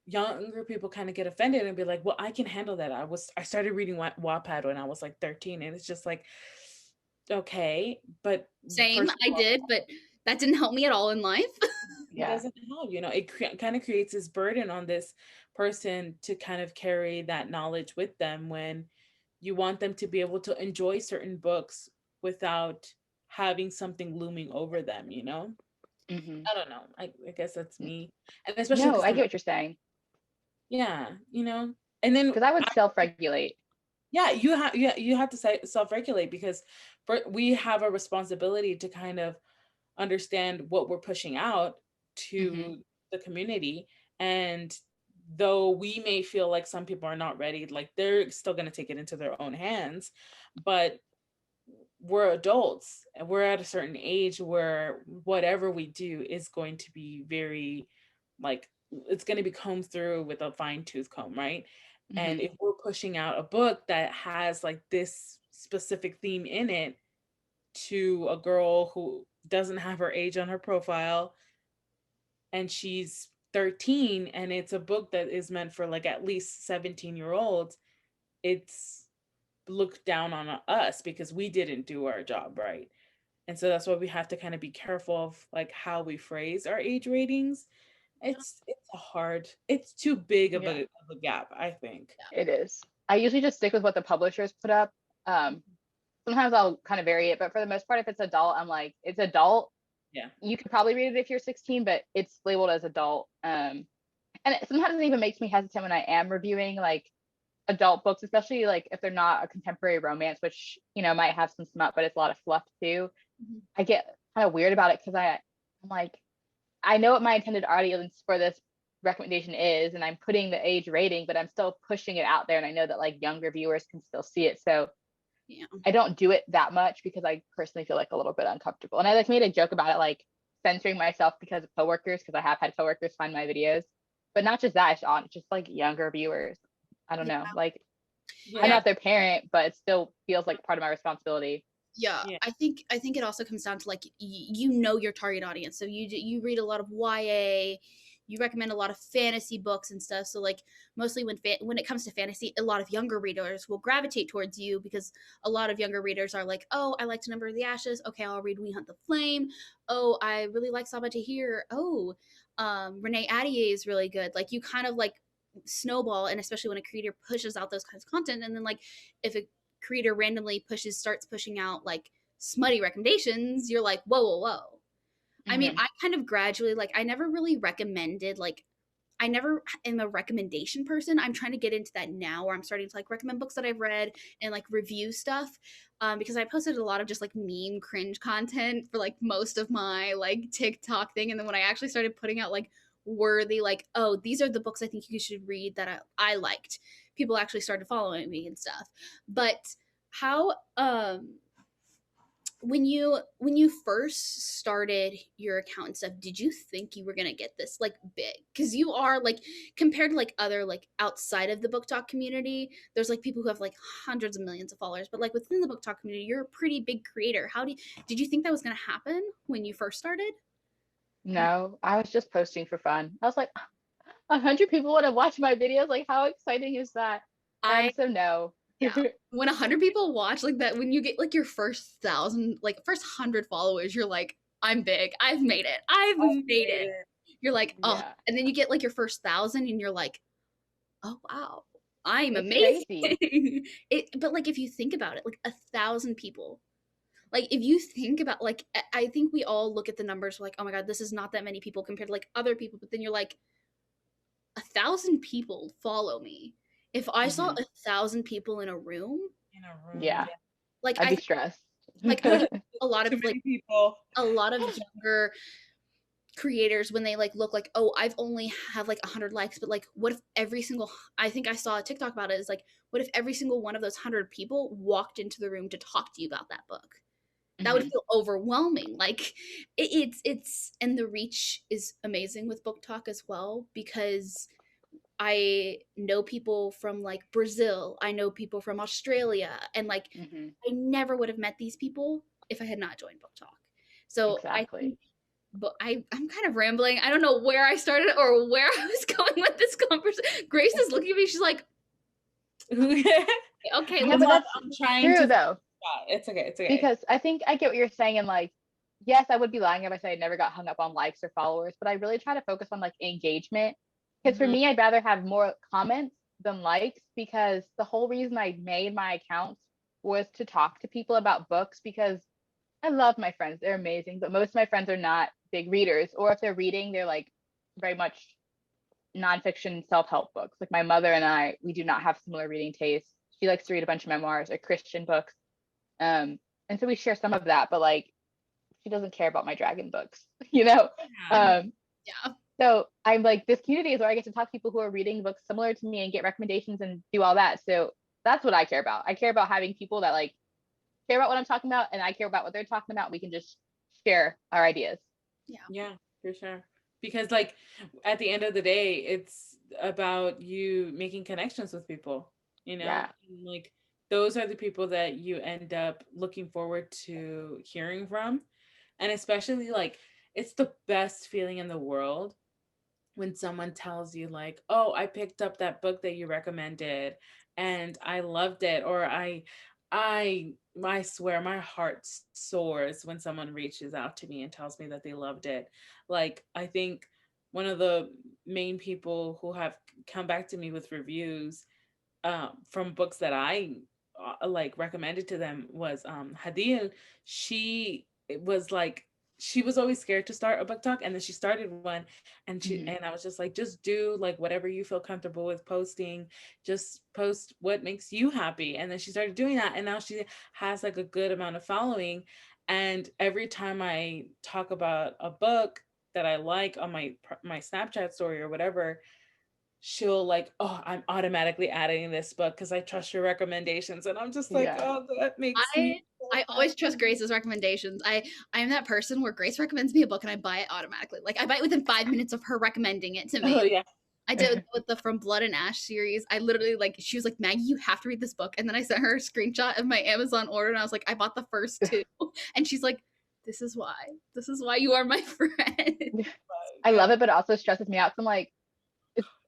younger people kind of get offended and be like, well, I can handle that. I started reading Wattpad when I was like 13, and it's just like, okay, but same I did, but that didn't help me at all in life. It doesn't help, it kind of creates this burden on this person to kind of carry that knowledge with them, when you want them to be able to enjoy certain books without having something looming over them, Mm-hmm. I don't know. I guess that's me. And especially No, because I get what you're saying. yeah, and then Because I would self-regulate. yeah, you have to self-regulate, because we have a responsibility to kind of understand what we're pushing out Mm-hmm. to the community. And though we may feel like some people are not ready, like they're still going to take it into their own hands, but we're adults and we're at a certain age where whatever we do is going to be very, like, it's going to be combed through with a fine tooth comb, right? Mm-hmm. And if we're pushing out a book that has like this specific theme in it to a girl who doesn't have her age on her profile and she's 13, and it's a book that is meant for like at least 17-year-olds, it's looked down on us because we didn't do our job right. And so that's why we have to kind of be careful of like how we phrase our age ratings. It's too big of a gap, I think. It is. I usually just stick with what the publishers put up. Sometimes I'll kind of vary it, but for the most part, if it's adult, I'm like, it's adult. Yeah. You could probably read it if you're 16, but it's labeled as adult. And sometimes it even makes me hesitant when I am reviewing like adult books, especially like if they're not a contemporary romance, which might have some smut, but it's a lot of fluff too. Mm-hmm. I get kind of weird about it because I'm like, I know what my intended audience for this recommendation is, and I'm putting the age rating, but I'm still pushing it out there, and I know that like younger viewers can still see it. So Yeah. I don't do it that much because I personally feel like a little bit uncomfortable. And I like made a joke about it, like censoring myself because of coworkers, because I have had coworkers find my videos. But not just that, Sean, just like younger viewers. I don't know. Like I'm not their parent, but it still feels like part of my responsibility. Yeah. I think it also comes down to like your target audience. So you read a lot of YA, you recommend a lot of fantasy books and stuff. So like mostly when it comes to fantasy, a lot of younger readers will gravitate towards you because a lot of younger readers are like, oh, I liked Number of the Ashes. Okay, I'll read We Hunt the Flame. Oh, I really like Saba Tahir. Oh, Renee Attier is really good. Like you kind of like snowball, and especially when a creator pushes out those kinds of content, and then like if a creator randomly starts pushing out like smutty recommendations, you're like, whoa. I mean, I kind of gradually, like, I never really recommended, like, I never am a recommendation person. I'm trying to get into that now, where I'm starting to like recommend books that I've read and like review stuff, because I posted a lot of just like meme cringe content for like most of my like TikTok thing, and then when I actually started putting out like worthy, like, oh, these are the books I think you should read that I liked, people actually started following me and stuff. But how when you first started your account and stuff, did you think you were gonna get this like big? Because you are like, compared to like other like outside of the book talk community, there's like people who have like hundreds of millions of followers, but like within the book talk community, you're a pretty big creator. Did you think that was gonna happen when you first started? No, I was just posting for fun. I was like, 100 people want to watch my videos. Like, how exciting is that? So no. Yeah. When 100 people watch like that, when you get like your first 1,000, like first 100 followers, you're like, I'm big. I've made it. You're like, oh, yeah. And then you get like your first 1,000 and you're like, oh, wow, I'm amazing. But like, if you think about it, like 1,000 people, like if you think about, like, I think we all look at the numbers like, oh my God, this is not that many people compared to like other people. But then you're like, 1,000 people follow me. If I saw 1,000 people in a room, yeah, like I'd be stressed. Like a lot of like people, a lot of younger creators, when they like look like, oh, I've only have like 100 likes, but like, what if I think I saw a TikTok about it, is like, what if every single one of those 100 people walked into the room to talk to you about that book? That would feel overwhelming. Like it's and the reach is amazing with book talk as well, because I know people from like Brazil, I know people from Australia, and like I never would have met these people if I had not joined Book Talk. So exactly. I'm kind of rambling. I don't know where I started or where I was going with this conversation. Grace is looking at me. She's like, okay, yeah, but that's I'm trying true, to though. It's okay. Because I think I get what you're saying, and like yes, I would be lying if I said I never got hung up on likes or followers, but I really try to focus on like engagement. Because for Mhm. me, I'd rather have more comments than likes, because the whole reason I made my accounts was to talk to people about books, because I love my friends. They're amazing, but most of my friends are not big readers, or if they're reading, they're like very much nonfiction self-help books. Like my mother and I, we do not have similar reading tastes. She likes to read a bunch of memoirs or Christian books. And so we share some of that, but like she doesn't care about my dragon books, you know? Yeah. Um, Yeah. so I'm like, this community is where I get to talk to people who are reading books similar to me and get recommendations and do all that. So that's what I care about. I care about having people that like care about what I'm talking about, and I care about what they're talking about. We can just share our ideas. Yeah. Yeah, for sure. Because like at the end of the day, it's about you making connections with people, you know? Yeah. And, like those are the people that you end up looking forward to hearing from. And especially like it's the best feeling in the world when someone tells you like, "Oh, I picked up that book that you recommended and I loved it," or I I swear my heart soars when someone reaches out to me and tells me that they loved it. Like I think one of the main people who have come back to me with reviews from books that I like recommended to them was Hadil. She was like she was always scared to start a book talk, and then she started one, and she Mhm. and I was just like, just do like whatever you feel comfortable with posting, just post what makes you happy. And then she started doing that, and now she has like a good amount of following. And every time I talk about a book that I like on my Snapchat story or whatever, she'll like, "Oh, I'm automatically adding this book because I trust your recommendations." And I'm just like, Yeah. "Oh, that makes I me so I always trust happy." Grace's recommendations. I'm that person where Grace recommends me a book and I buy it automatically. Like I buy it within 5 minutes of her recommending it to Oh me. yeah. I did it with the From Blood and Ash series. I literally like she was like, Maggie, you have to read this book. And then I sent her a screenshot of my Amazon order and I was like, I bought the first two. And she's like, this is why. This is why you are my friend. I Yeah. love it, but it also stresses me out. So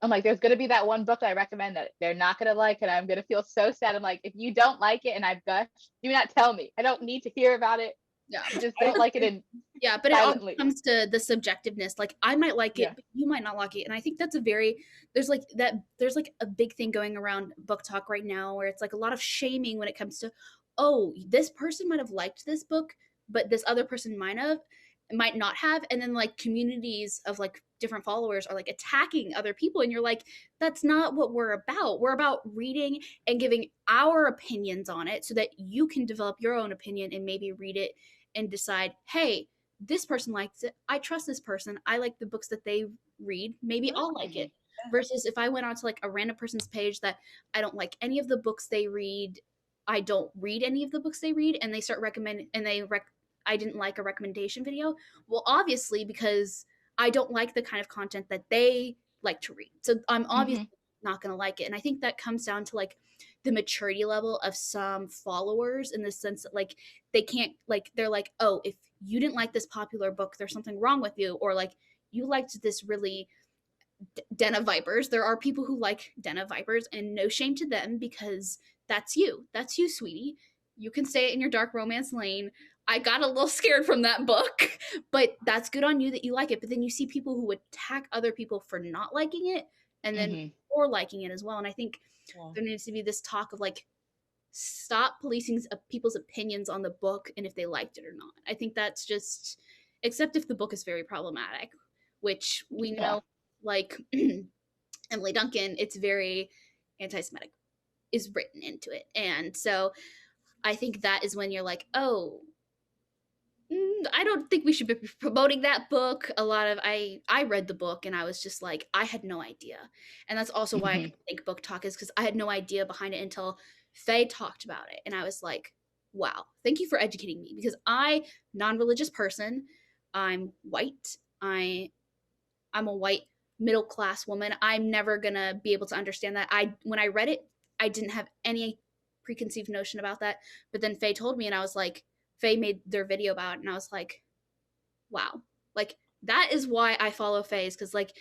I'm like, there's gonna be that one book that I recommend that they're not gonna like, and I'm gonna feel so sad. I'm like, if you don't like it and I've gushed, do not tell me. I don't need to hear about it. Yeah. Just I don't like it think and Yeah, but it also silently. comes to the subjectiveness. Like I might like it, Yeah. but you might not like it. And I think that's a very there's like a big thing going around book talk right now where it's like a lot of shaming when it comes to, oh, this person might have liked this book, but this other person might not have. And then like communities of like different followers are like attacking other people. And you're like, that's not what we're about. We're about reading and giving our opinions on it so that you can develop your own opinion and maybe read it and decide, hey, this person likes it. I trust this person. I like the books that they read. Maybe I'll like it. Mhm. Versus if I went onto like a random person's page that I don't like any of the books they read, I don't read any of the books they read, and they start recommending, and I didn't like a recommendation video. Well, obviously, because I don't like the kind of content that they like to read. So I'm obviously Mhm. not going to like it. And I think that comes down to like the maturity level of some followers in the sense that like they can't like they're like, oh, if you didn't like this popular book, there's something wrong with you, or like you liked this really Den of Vipers. There are people who like Den of Vipers, and no shame to them because that's you. That's you, sweetie. You can stay in your dark romance lane. I got a little scared from that book, but that's good on you that you like it. But then you see people who attack other people for not liking it and then Mhm. for liking it as well. And I think Yeah. there needs to be this talk of like, stop policing people's opinions on the book and if they liked it or not. I think that's just, except if the book is very problematic, which we Yeah. know, like Emily Duncan, it's very anti Semitic, is written into it. And so I think that is when you're like, oh, I don't think we should be promoting that book. A lot of I read the book and I was just like, I had no idea. And that's also why I Mhm. think book talk is because I had no idea behind it until Faye talked about it. And I was like, wow, thank you for educating me because non-religious person, I'm white. I'm a white middle class woman. I'm never gonna be able to understand that. When I read it, I didn't have any preconceived notion about that. But then Faye told me, and I was like, Faye made their video about it, and I was like, wow, like that is why I follow Faye's because like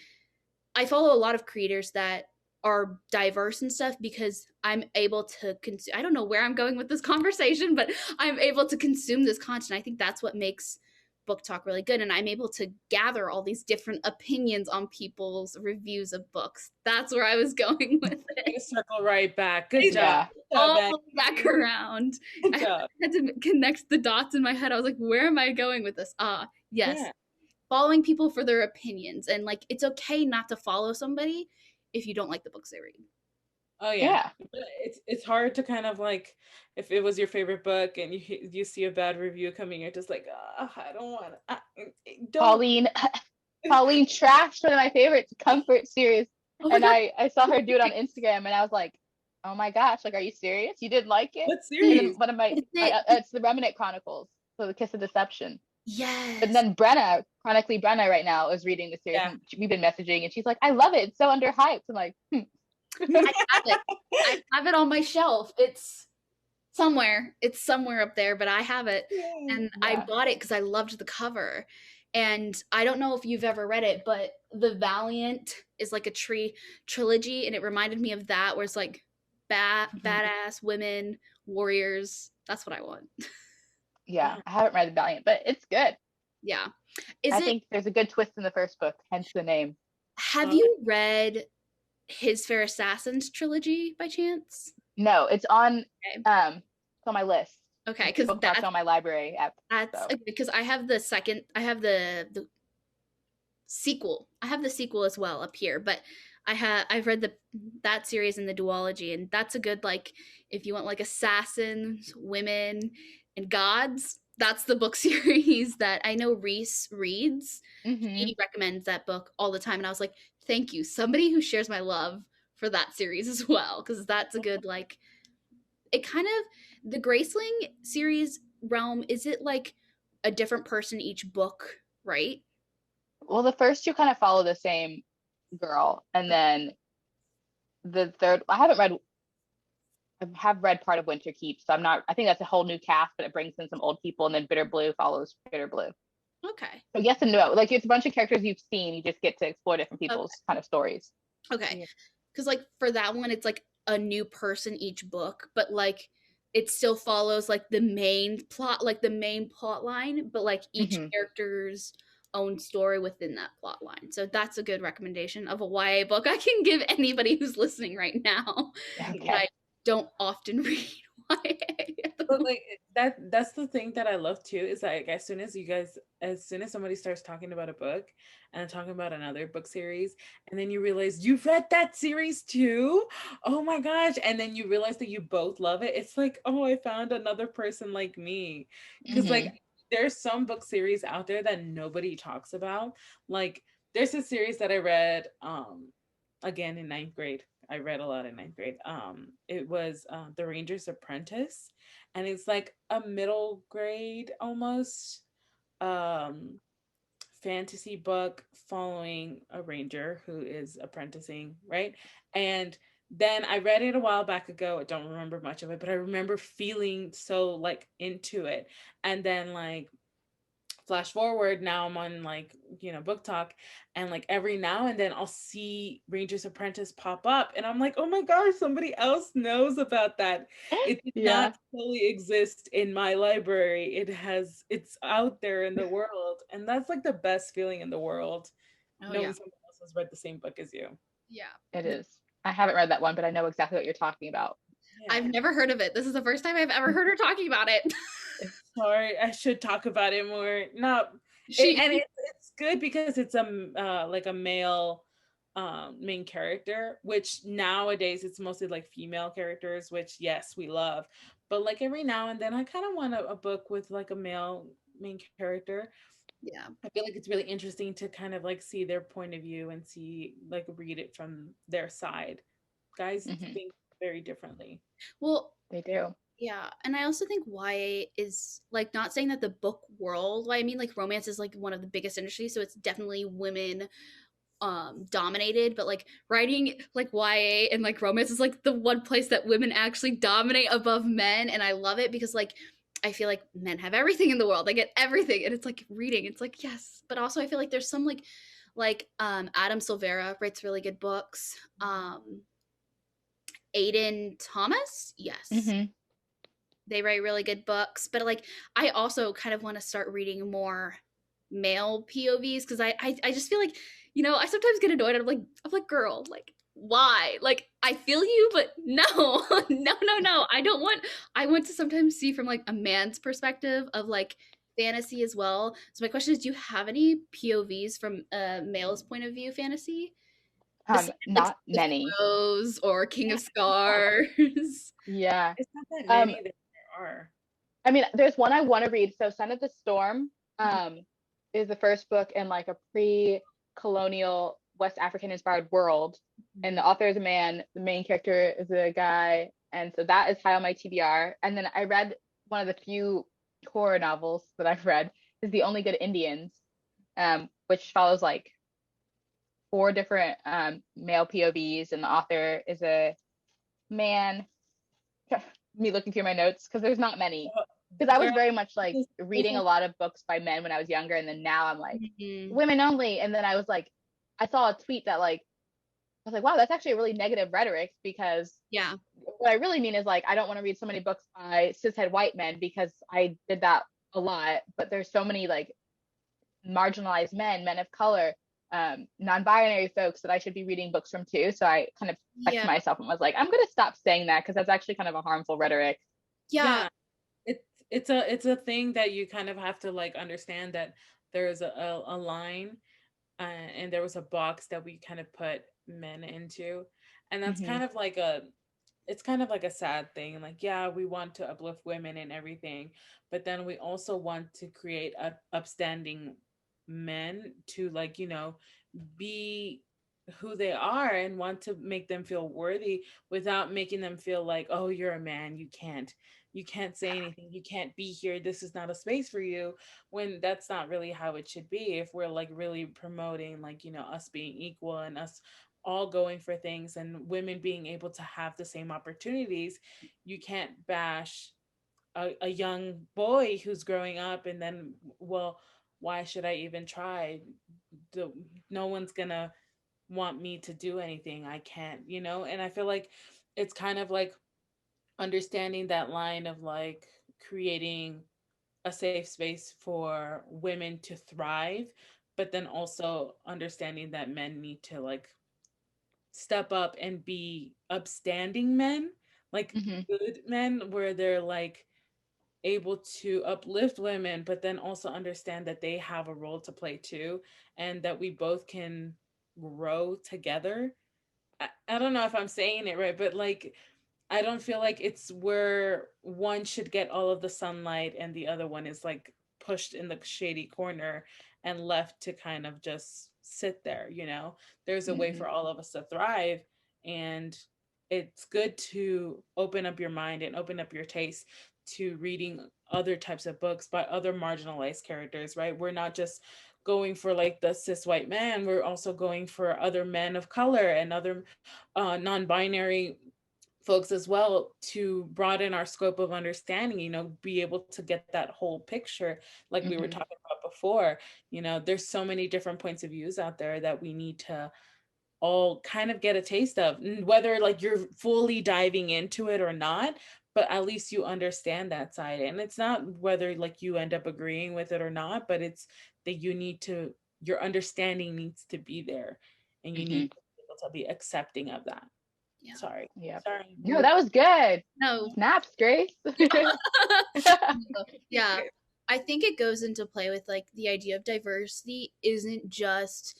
I follow a lot of creators that are diverse and stuff because I'm able to consume. I don't know where I'm going with this conversation, but I'm able to consume this content. I think that's what makes book talk really good, and I'm able to gather all these different opinions on people's reviews of books. That's where I was going with it. Circle right back. Good job. Yeah. Good job, All Maggie. back around. Good I job. had to connect the dots in my head. I was like, where am I going with this? Yes. Yeah. Following people for their opinions, and like it's okay not to follow somebody if you don't like the books they read. Oh yeah. But it's hard to kind of like, if it was your favorite book and you see a bad review coming, you're just like, I don't want to. Don't. Pauline trashed one of my favorites, Comfort series, Oh my and God. I saw her do it on Instagram, and I was like, oh my gosh, like, are you serious? You didn't like it? What And then series? one of my, it's the Remnant Chronicles, so The Kiss of Deception. Yes. And then Brenna, chronically Brenna, right now is reading the series. Yeah. And we've been messaging, and she's like, I love it. It's so underhyped. I'm like, I have it. I have it on my shelf. It's somewhere. It's somewhere up there, but I have it. And I bought it because I loved the cover. And I don't know if you've ever read it, but The Valiant is like a trilogy, and it reminded me of that, where it's like badass women, warriors. That's what I want. Yeah, I haven't read The Valiant, but it's good. Yeah. I think there's a good twist in the first book, hence the name. Have you read his Fair Assassins trilogy by chance? No, it's on it's on my list. Okay, because that's on my library app. That's because I have the sequel. I have the sequel as well up here, but I've read that series in the duology, and that's a good, like, if you want like assassins, women, and gods, that's the book series that I know Reese reads. He recommends that book all the time, and I was like, thank you, somebody who shares my love for that series as well, because that's a good, like, it kind of, the Graceling series realm, is it like a different person each book, right? Well, the first two kind of follow the same girl, and then the third, I have read part of Winterkeep, so I think that's a whole new cast, but it brings in some old people, and then Bitter Blue follows Bitter Blue. Okay. So yes and no. Like, it's a bunch of characters you've seen, you just get to explore different people's kind of stories. Okay. Because like for that one, it's like a new person each book, but like it still follows like the main plot line, but like each character's own story within that plot line. So that's a good recommendation of a YA book I can give anybody who's listening right now. Okay. I don't often read YA. But like that's the thing that I love too, is like as soon as somebody starts talking about a book and talking about another book series, and then you realize you've read that series too, oh my gosh, and then you realize that you both love it, it's like, oh, I found another person like me. Because like there's some book series out there that nobody talks about. Like there's a series that I read again in 9th grade. I read a lot in 9th grade. It was The Ranger's Apprentice, and it's like a middle grade almost fantasy book following a ranger who is apprenticing, right? And then I read it a while back ago. I don't remember much of it, but I remember feeling so like into it. And then like flash forward, now I'm on like, BookTok, and like every now and then I'll see Ranger's Apprentice pop up, and I'm like, oh my gosh, somebody else knows about that. It did not fully exist in my library. It's out there in the world, and that's like the best feeling in the world, knowing someone else has read the same book as you. Yeah, it is. I haven't read that one, but I know exactly what you're talking about. I've never heard of it. This is the first time I've ever heard her talking about it. Sorry, I should talk about it more. It's good because it's like a male main character, which nowadays it's mostly like female characters, which yes, we love. But like every now and then I kind of want a book with like a male main character. Yeah. I feel like it's really interesting to kind of like see their point of view and read it from their side. Guys think very differently. Well, they do. Yeah, and I also think YA is, like, not saying that the book world, I mean, like, romance is like one of the biggest industries, so it's definitely women dominated, but like writing like YA and like romance is like the one place that women actually dominate above men, and I love it because like I feel like men have everything in the world, they get everything, and it's like reading, it's like yes, but also I feel like there's some like Adam Silvera writes really good books. Aiden Thomas, yes. They write really good books, but like I also kind of want to start reading more male POVs, because I just feel like, I sometimes get annoyed. I'm like, girl, like, why? Like, I feel you, but no, no. I want to sometimes see from like a man's perspective of like fantasy as well. So my question is, do you have any POVs from a male's point of view fantasy? Besides like Not Sith many. Rose or King Yeah, of Scars. Yeah. it's not that Um, many that there are. I mean, there's one I want to read. So Son of the Storm is the first book in like a pre-colonial West African inspired world. And the author is a man, the main character is a guy. And so that is high on my TBR. And then I read one of the few horror novels that I've read is The Only Good Indians, which follows like four different male POVs, and the author is a man. Me looking through my notes because there's not many. Because I was Girl, very much like this reading is a lot of books by men when I was younger, and then now I'm like Mhm. women only. And then I was like, I saw a tweet that like I was like, wow, that's actually a really negative rhetoric because Yeah. what I really mean is like I don't want to read so many books by cishet white men because I did that a lot, but there's so many like marginalized men of color, non-binary folks that I should be reading books from too. So I kind of checked Yeah. myself and was like, I'm gonna stop saying that because that's actually kind of a harmful rhetoric. Yeah. yeah, it's a thing that you kind of have to like understand that there's a line, and there was a box that we kind of put men into, and that's Hmm. kind of like a it's kind of like a sad thing. Like, yeah, we want to uplift women and everything, but then we also want to create upstanding men to, like, be who they are and want to make them feel worthy without making them feel like, oh, you're a man, you can't say anything, you can't be here, this is not a space for you, when that's not really how it should be. If we're like really promoting, like, us being equal and us all going for things and women being able to have the same opportunities, you can't bash a young boy who's growing up and then, well, why should I even try? the, no one's gonna want me to do anything, I can't, and I feel like it's kind of like understanding that line of like creating a safe space for women to thrive, but then also understanding that men need to like step up and be upstanding men, like Hmm. good men, where they're like able to uplift women, but then also understand that they have a role to play too, and that we both can grow together. I don't know if I'm saying it right, but like, I don't feel like it's where one should get all of the sunlight and the other one is like pushed in the shady corner and left to kind of just sit there, There's a way Hmm. for all of us to thrive, and it's good to open up your mind and open up your taste to reading other types of books by other marginalized characters, right? We're not just going for like the cis white man, we're also going for other men of color and other non-binary folks as well, to broaden our scope of understanding, be able to get that whole picture like we were Hmm. talking about before. There's so many different points of views out there that we need to all kind of get a taste of, whether like you're fully diving into it or not, but at least you understand that side. And it's not whether like you end up agreeing with it or not, but it's that your understanding needs to be there, and you Hmm. need people to be accepting of that. Yeah. Sorry. Yeah. Sorry. No, that was good. No. Snaps, Grace. Yeah. I think it goes into play with like the idea of diversity isn't just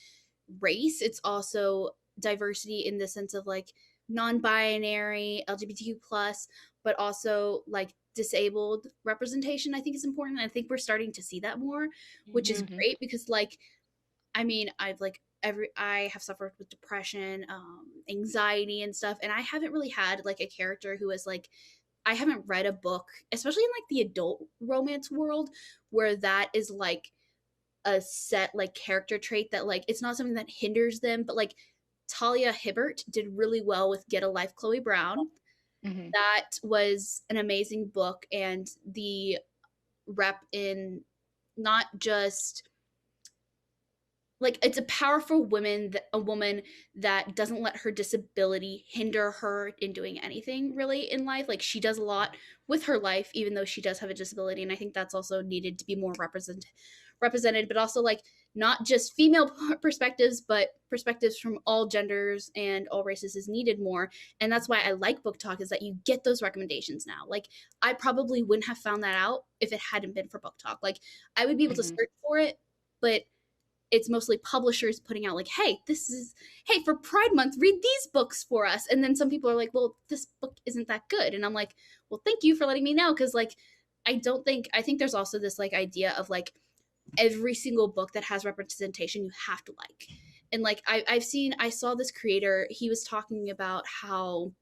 race, it's also diversity in the sense of like non-binary, LGBTQ plus, but also like disabled representation. I think is important. I think we're starting to see that more, which is Mhm. Hmm. great because like, I mean, I've like I have suffered with depression, anxiety and stuff, and I haven't really had like a character who is like, I haven't read a book, especially in like the adult romance world, where that is like a set like character trait that like it's not something that hinders them, but like Talia Hibbert did really well with Get a Life, Chloe Brown. Hmm. That was an amazing book, and the rep in not just like it's a powerful a woman that doesn't let her disability hinder her in doing anything really in life. Like she does a lot with her life even though she does have a disability, and I think that's also needed to be more represented, but also like not just female perspectives, but perspectives from all genders and all races is needed more. And that's why I like Book Talk, is that you get those recommendations now. Like I probably wouldn't have found that out if it hadn't been for Book Talk. Like I would be able to search for it, but it's mostly publishers putting out like, hey, for Pride Month, read these books for us. And then some people are like, well, this book isn't that good. And I'm like, well, thank you for letting me know. Cause like, I think there's also this like idea of like every single book that has representation, you have to like. And like, I saw this creator, he was talking about how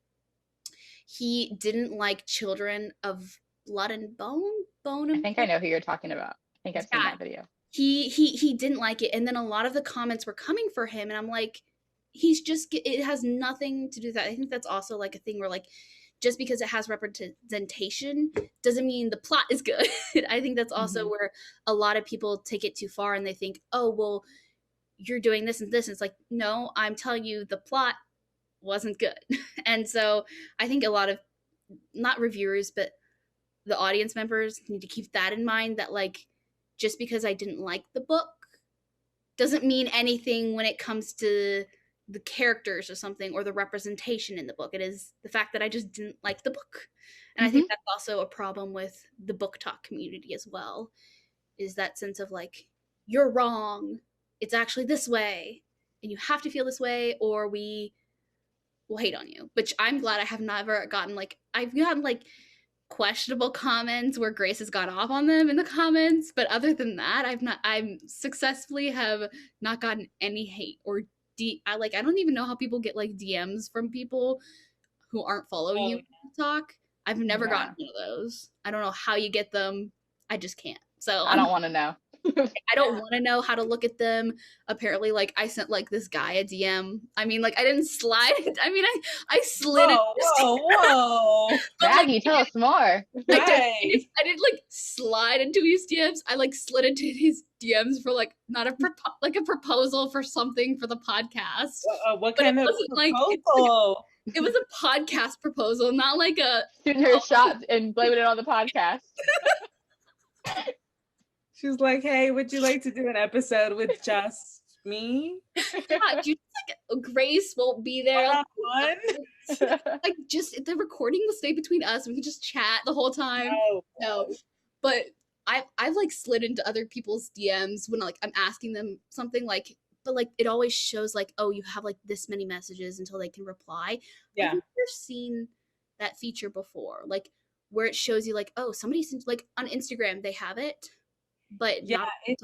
he didn't like Children of Blood and Bone. I think I know who you're talking about. I think I've seen that video. He didn't like it, and then a lot of the comments were coming for him, and I'm like, it has nothing to do with that. I think that's also like a thing where like just because it has representation doesn't mean the plot is good. I think that's also where a lot of people take it too far, and they think, oh well, you're doing this and this, and it's like, no, I'm telling you the plot wasn't good. And so I think a lot of, not reviewers, but the audience members need to keep that in mind, that like just because I didn't like the book doesn't mean anything when it comes to the characters or something, or the representation in the book. It is the fact that I just didn't like the book. And I think that's also a problem with the Book Talk community as well, is that sense of like, you're wrong, it's actually this way, and you have to feel this way, or we will hate on you. Which I'm glad I have never gotten like, I've gotten like questionable comments where Grace has gone off on them in the comments, but other than that, I'm successfully have not gotten any hate or I don't even know how people get like DMs from people who aren't following you on TikTok. I've never gotten one of those. I don't know how you get them. I just can't. So I don't want to know. I don't want to know how to look at them. Apparently, like I sent like this guy a DM. I mean, like I didn't slide. I mean, I slid it. Whoa. Maggie, like, tell us more. I didn't like slide into his DMs. I like slid into his DMs for like not a a proposal for something for the podcast. What kind of proposal? It was a podcast proposal, not like a shooting her shot and blaming it on the podcast. She's like, hey, would you like to do an episode with just me? Yeah, you like Grace won't be there. Like just the recording will stay between us. We can just chat the whole time. No. But I've like slid into other people's DMs when like I'm asking them something like, but like it always shows like, oh, you have like this many messages until they can reply. Yeah. I've never seen that feature before. Like where it shows you like, oh, somebody seems like on Instagram they have it. But yeah, it's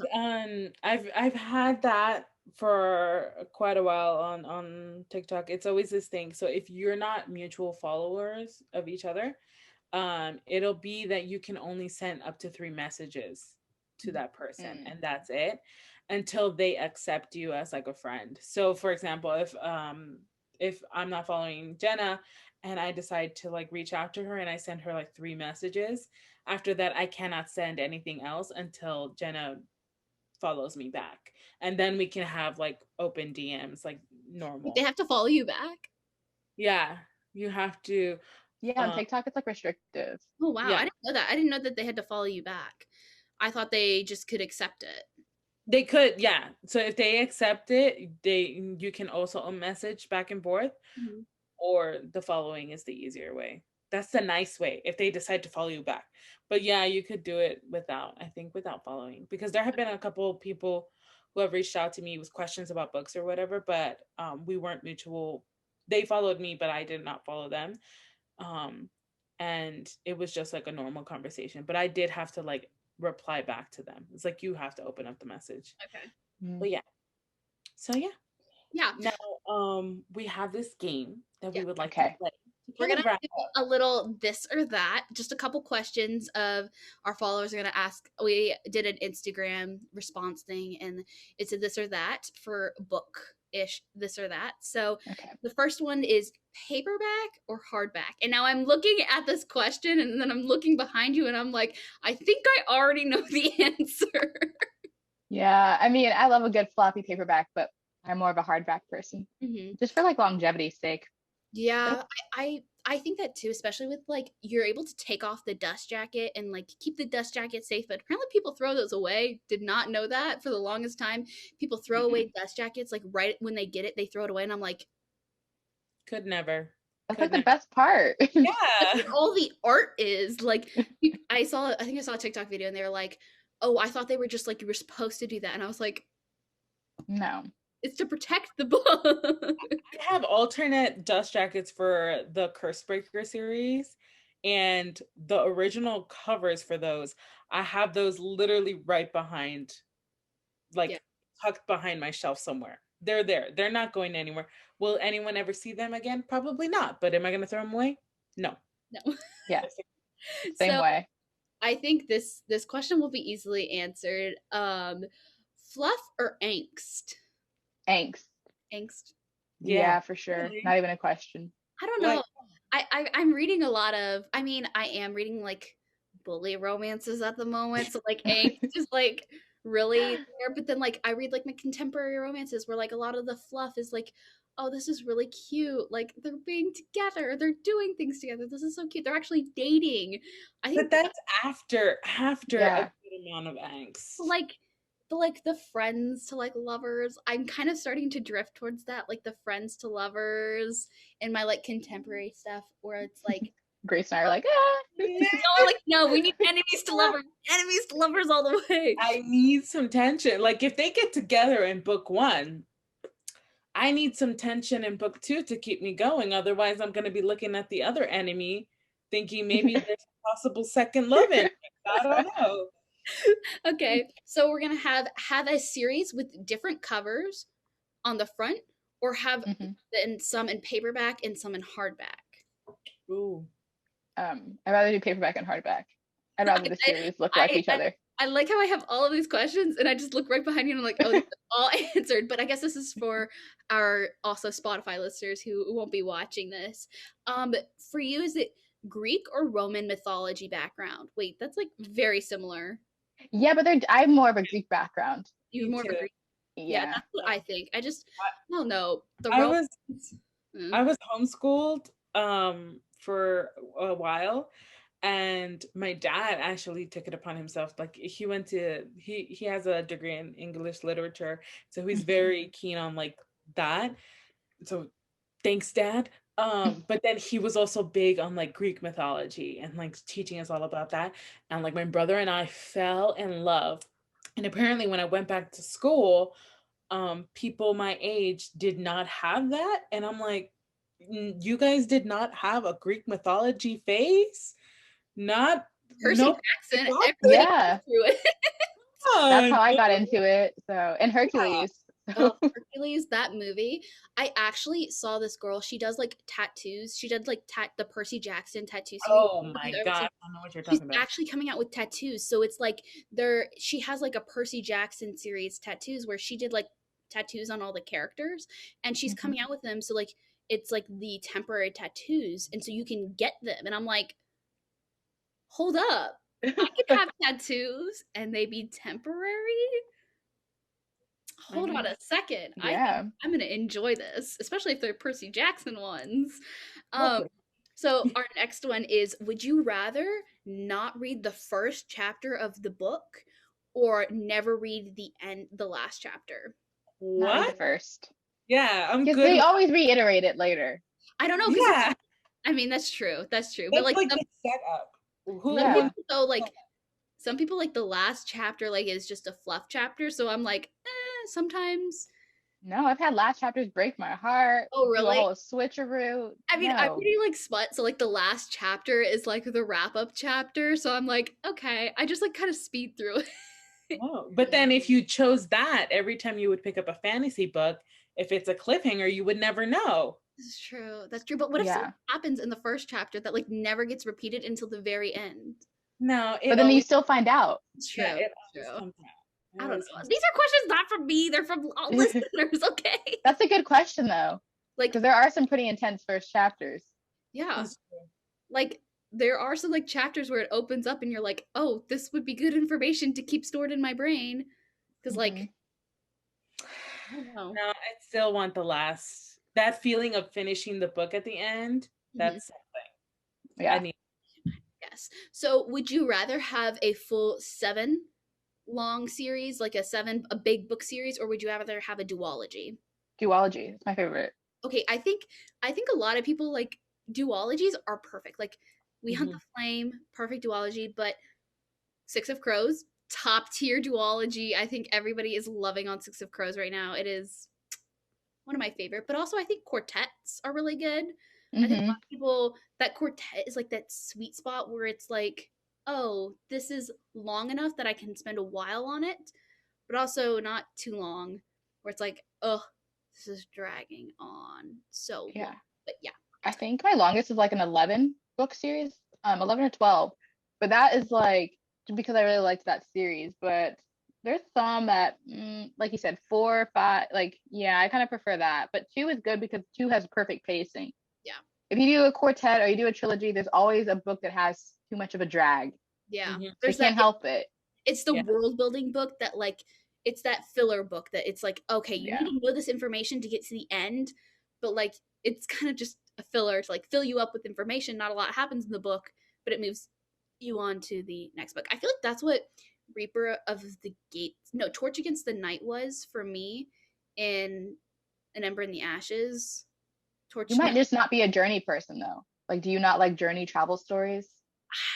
I've had that for quite a while on TikTok. It's always this thing. So if you're not mutual followers of each other, it'll be that you can only send up to 3 messages to that person, and that's it, until they accept you as like a friend. So for example, if I'm not following Jenna and I decide to like reach out to her and I send her like 3 messages, after that I cannot send anything else until Jenna follows me back, and then we can have like open DMs like normal. They have to follow you back? Yeah, you have to. Yeah, on TikTok it's like restrictive. Oh wow, yeah. I didn't know that. I didn't know that they had to follow you back. I thought they just could accept it. They could, yeah. So if they accept it, you can also message back and forth, or the following is the easier way. That's the nice way if they decide to follow you back. But yeah, you could do it without following, because there have been a couple of people who have reached out to me with questions about books or whatever, but we weren't mutual. They followed me, but I did not follow them. And it was just like a normal conversation, but I did have to like reply back to them. It's like you have to open up the message. Okay. But yeah. So yeah. Yeah. Now we have this game that we would like to play. We're going to do a little this or that, just a couple questions of our followers are going to ask. We did an Instagram response thing, and it's a this or that for book-ish, this or that. So the first one is paperback or hardback. And now I'm looking at this question, and then I'm looking behind you, and I'm like, I think I already know the answer. Yeah, I mean, I love a good floppy paperback, but I'm more of a hardback person, just for like longevity's sake. Yeah, I think that too, especially with like you're able to take off the dust jacket and like keep the dust jacket safe, but apparently people throw those away. Did not know that for the longest time. People throw away dust jackets like right when they get it, they throw it away, and I'm like, Could never. That's Could like the never. best part. that's Yeah. what all the art is. Like I think I saw a TikTok video and they were like, "Oh, I thought they were just like you were supposed to do that." And I was like, No. "It's to protect the book." I have alternate dust jackets for the Curse Breaker series, and the original covers for those. I have those literally right behind, like Yeah. tucked behind my shelf somewhere. They're there. They're not going anywhere. Will anyone ever see them again? Probably not. But am I going to throw them away? No. No. Yes. Same So way. I think this question will be easily answered. Fluff or angst? Angst. Angst. Yeah, for sure. Really? Not even a question. I don't Like, know. I'm reading a lot of. I mean, I am reading like bully romances at the moment, so like angst is like really there. But then like I read like my contemporary romances where like a lot of the fluff is like, oh, this is really cute. Like they're being together, they're doing things together. This is so cute. They're actually dating. I but think that's after a Yeah. good amount of angst. like the friends to like lovers. I'm kind of starting to drift towards that, like the friends to lovers in my like contemporary stuff, where it's like Grace and I are like, ah. no, like no, we need enemies to lovers all the way. I need some tension. Like if they get together in book 1, I need some tension in book 2 to keep me going. Otherwise, I'm going to be looking at the other enemy, thinking maybe there's a possible second love interest. I don't know. Okay, so we're gonna have a series with different covers on the front, or have some in paperback and some in hardback. Ooh. I'd rather do paperback and hardback. I'd rather the series look like each other. I like how I have all of these questions and I just look right behind you and I'm like, oh, these are all answered. But I guess this is for our also Spotify listeners who won't be watching this. For you, is it Greek or Roman mythology background? Wait, that's like very similar. Yeah, but I'm more of a Greek background. You're Me more of a too. Greek. Yeah, Yeah. that's what I think. I don't know. The I Romans. was homeschooled for a while, and my dad actually took it upon himself. Like he has a degree in English literature, so he's very keen on like that. So thanks, Dad. But then he was also big on like Greek mythology and like teaching us all about that. And like my brother and I fell in love. And apparently when I went back to school, people my age did not have that. And I'm like, you guys did not have a Greek mythology phase? Not Percy no. Jackson. Everybody Yeah. goes through it. That's how I got into it. So, and Hercules. Oh, Hercules, that movie. I actually saw this girl. She does like tattoos. She did like the Percy Jackson tattoo series. Oh my God, I don't know what you're She's talking about. actually coming out with tattoos. So it's like she has like a Percy Jackson series tattoos where she did like tattoos on all the characters and she's coming out with them. So like it's like the temporary tattoos. And so you can get them. And I'm like, hold up. I could have tattoos and they be temporary. Hold on a second. Yeah. I'm gonna enjoy this, especially if they're Percy Jackson ones. Hopefully. So our next one is: would you rather not read the first chapter of the book, or never read the last chapter? Not read the What? first. Yeah, I'm Because good. they always reiterate it later. I don't know. Yeah, I mean that's true. That's true. that's But like like some, the setup. Yeah. people though, like some people like the last chapter like is just a fluff chapter. So I'm like, sometimes. No, I've had last chapters break my heart. Oh, Do a really? whole switcheroo. I mean, I'm No. pretty like smut, so like the last chapter is like the wrap up chapter. So I'm like, okay, I just like kind of speed through it. Oh, but then if you chose that every time you would pick up a fantasy book, if it's a cliffhanger, you would never know. That's true. That's true. But what if something happens in the first chapter that like never gets repeated until the very end? No, but then you still find out. It's true. Yeah, it true. comes out. I don't know. These are questions not from me. They're from all listeners. Okay. That's a good question though. Like, because there are some pretty intense first chapters. Yeah. Like there are some like chapters where it opens up and you're like, oh, this would be good information to keep stored in my brain. Because like, I don't know. No, I still want that feeling of finishing the book at the end. Mhm. That's something. I Yeah. need. Yes. So would you rather have a full 7 long series, like a big book series, or would you rather have a duology? Duology. It's my favorite. Okay, I think a lot of people like duologies are perfect. Like We Hunt Mhm. the Flame, perfect duology, but Six of Crows, top tier duology. I think everybody is loving on Six of Crows right now. It is one of my favorite, but also I think quartets are really good. I think a Hmm. lot of people, that quartet is like that sweet spot where it's like, oh, this is long enough that I can spend a while on it, but also not too long where it's like, oh, this is dragging on so long. Yeah. But yeah. I think my longest is like an 11 book series, 11 or 12. But that is like because I really liked that series. But there's some that, like you said, 4 or 5, like, yeah, I kind of prefer that. But two is good because two has perfect pacing. Yeah. If you do a quartet or you do a trilogy, there's always a book that has too much of a drag. Yeah. Mhm. They There's that can't help it. it's the Yeah. world building book that like it's that filler book that it's like, okay, you need Yeah. to know this information to get to the end, but like it's kind of just a filler to like fill you up with information. Not a lot happens in the book, but it moves you on to the next book. I feel like that's what Reaper of the Gates, no, Torch Against the Night was for me in An Ember in the Ashes. You Torch, no, might just not be a journey person though. Like, do you not like journey travel stories?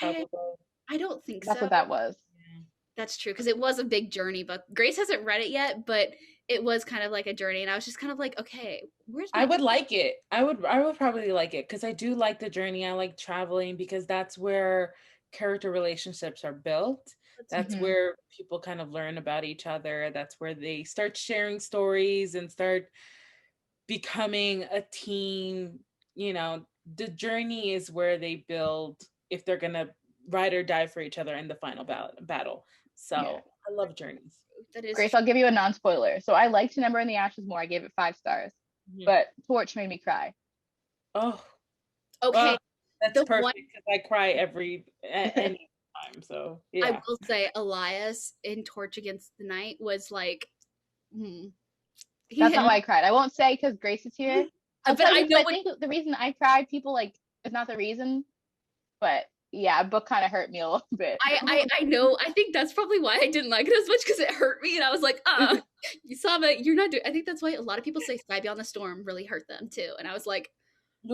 I, Probably. I don't think That's so. what that was. Yeah. That's true because it was a big journey book. Grace hasn't read it yet, but it was kind of like a journey, and I was just kind of like, okay, where's I my would like it. I would probably like it because I do like the journey. I like traveling because that's where character relationships are built. That's Hmm. where people kind of learn about each other. That's where they start sharing stories and start becoming a team. You know, the journey is where they build if they're gonna ride or die for each other in the final battle. Yeah. So I love journeys. That is Grace, true. I'll give you a non-spoiler. So I liked Number in the Ashes more. I gave it 5 stars. Mhm. But Torch made me cry. Oh, Okay, oh, that's the one perfect because I cry any time. So I yeah. will say, Elias in Torch Against the Night was like, hmm, he That's hit, not why I cried. I won't say because Grace is here. I'll but tell I you because know I what think the reason I cried, people like, is not the reason. But yeah, a book kind of hurt me a little bit. I know. I think that's probably why I didn't like it as much because it hurt me, and I was like, you saw that you're not doing. I think that's why a lot of people say Sky Beyond the Storm really hurt them too, and I was like,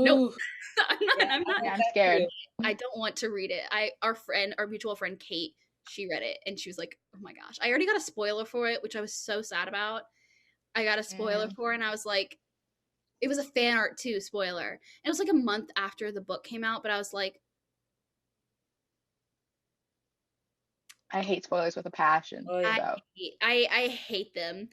nope, Ooh, I'm not. yeah, I'm I not. Yeah, have I'm that scared. too. I don't want to read it. Our mutual friend Kate, she read it and she was like, "Oh my gosh!" I already got a spoiler for it, which I was so sad about. I got a spoiler Mm. for it, and I was like, it was a fan art too spoiler. And it was like a month after the book came out, but I was like, I hate spoilers with a passion. Oh yeah. I So I hate them.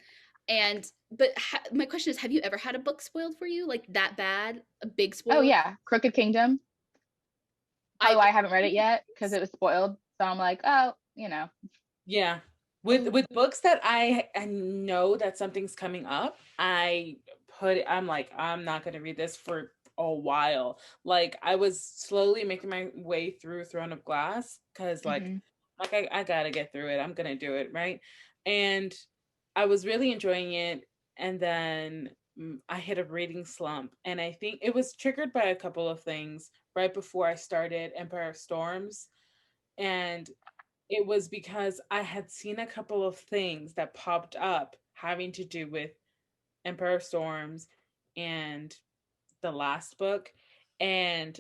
And but my question is, have you ever had a book spoiled for you like that bad? A big oh spoiler? yeah, Crooked Kingdom. Probably I why I haven't read it yet because it was spoiled. So I'm like, oh, Yeah. With oh, with books that I know that something's coming up, I'm like, I'm not gonna read this for a while. Like I was slowly making my way through Throne of Glass because hmm I gotta get through it. I'm gonna do it, right? And I was really enjoying it. And then I hit a reading slump. And I think it was triggered by a couple of things right before I started Empire of Storms. And it was because I had seen a couple of things that popped up having to do with Emperor Storms and the last book. And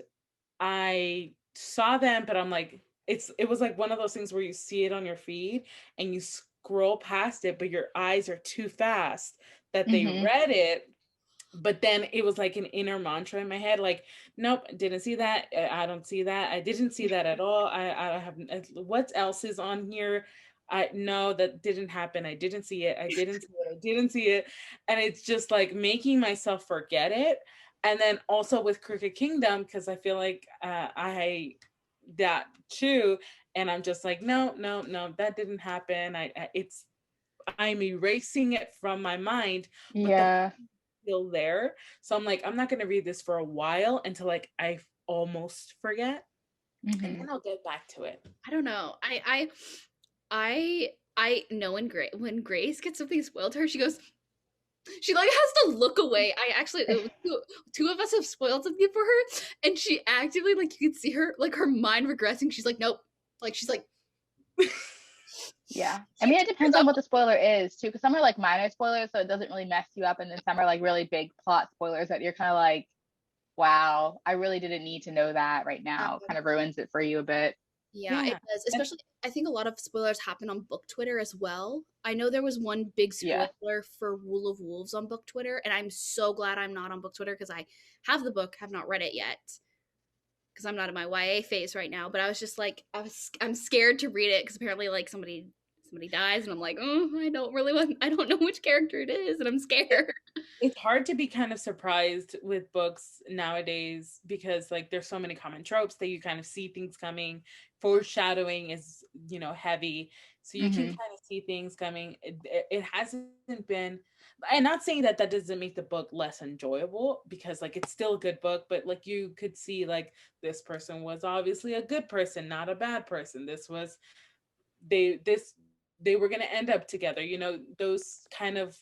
I saw them, but I'm like, it was like one of those things where you see it on your feed and you scroll past it, but your eyes are too fast that they hmm read it, but then it was like an inner mantra in my head like, nope, didn't see that. I don't see that. I didn't see that at all. I have what else is on here. I no, that didn't happen. I didn't see it. I didn't see it. I didn't see it. And it's just like making myself forget it. And then also with Crooked Kingdom, because I feel like I that too, and I'm just like, no, no, no, that didn't happen. I'm erasing it from my mind, but the Yeah. still there. So I'm like, I'm not gonna read this for a while until like I almost forget, and hmm then I'll get back to it. I don't know. I know when Grace gets something spoiled to her, she goes, She like has to look away. I actually it was two of us have spoiled something for her, and she actively like you can see her like her mind regressing. She's like, nope. Like she's like Yeah. I she mean, it tears depends on up. what the spoiler is too, because some are like minor spoilers, so it doesn't really mess you up, and then some are like really big plot spoilers that you're kind of like, wow, I really didn't need to know that right now. Kind of ruins it for you a bit. Yeah, it Yeah. does. And Especially, I think a lot of spoilers happen on book Twitter as well. I know there was one big Yeah. spoiler for Rule of Wolves on book Twitter, and I'm so glad I'm not on book Twitter because I have the book, have not read it yet because I'm not in my YA phase right now. But I was just like, I'm scared to read it because apparently, like somebody dies, and I'm like, oh, I don't really want, I don't know which character it is, and I'm scared. it's hard to be kind of surprised with books nowadays because like there's so many common tropes that you kind of see things coming. Foreshadowing is, heavy, so you can Hmm. kind of see things coming. It hasn't been, I'm not saying that that doesn't make the book less enjoyable, because like it's still a good book, but like you could see like this person was obviously a good person, not a bad person. This they were going to end up together, those kind of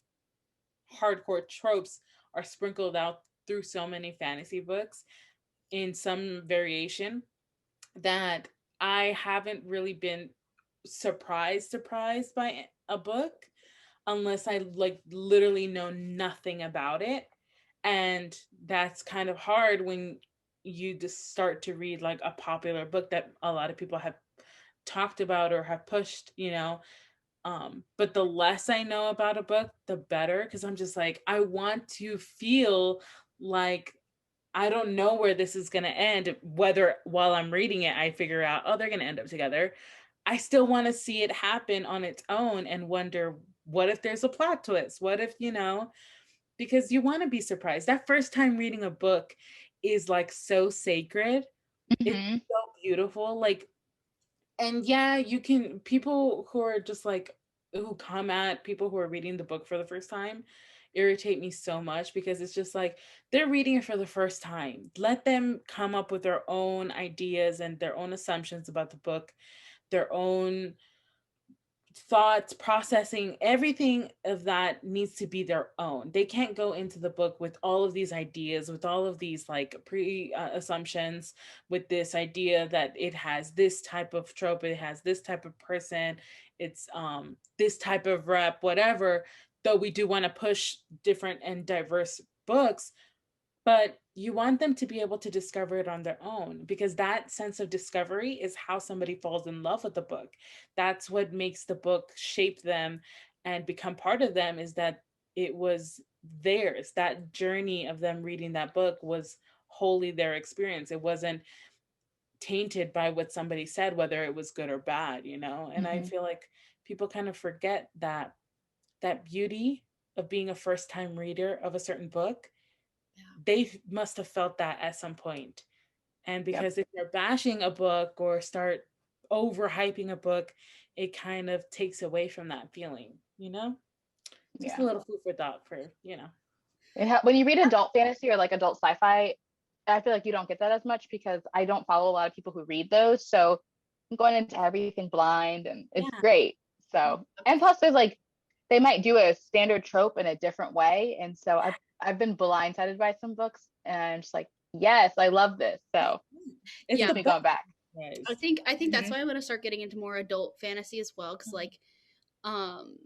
hardcore tropes are sprinkled out through so many fantasy books in some variation, that I haven't really been surprised by a book unless I like literally know nothing about it. And that's kind of hard when you just start to read like a popular book that a lot of people have talked about or have pushed, but the less I know about a book, the better, because I'm just like, I want to feel like I don't know where this is going to end, whether while I'm reading it I figure out, oh, they're going to end up together. I still want to see it happen on its own and wonder, what if there's a plot twist, what if, because you want to be surprised. That first time reading a book is like so sacred. It's Hmm. so beautiful. Like, and yeah, you can, people who are just like, who come at people who are reading the book for the first time irritate me so much, because it's just like they're reading it for the first time. Let them come up with their own ideas and their own assumptions about the book, their own thoughts, processing, everything of that needs to be their own. They can't go into the book with all of these ideas, with all of these like pre assumptions, with this idea that it has this type of trope, it has this type of person, it's this type of rep, whatever. Though we do want to push different and diverse books, but you want them to be able to discover it on their own, because that sense of discovery is how somebody falls in love with the book. That's what makes the book shape them and become part of them, is that it was theirs. That journey of them reading that book was wholly their experience. It wasn't tainted by what somebody said, whether it was good or bad, and I Hmm. feel like people kind of forget that beauty of being a first time reader of a certain book. They must have felt that at some point. And Yep. because if you're bashing a book or start overhyping a book, it kind of takes away from that feeling. Just a Yeah. little food for thought for, When you read adult fantasy or like adult sci-fi, I feel like you don't get that as much because I don't follow a lot of people who read those. So I'm going into everything blind and it's yeah. great. So, and plus there's like, they might do a standard trope in a different way. And so I've been blindsided by some books and I'm just like, yes, I love this. So It's Yeah, keeps the me best, going back. guys. I think that's Hmm. why I want to start getting into more adult fantasy as well, because like um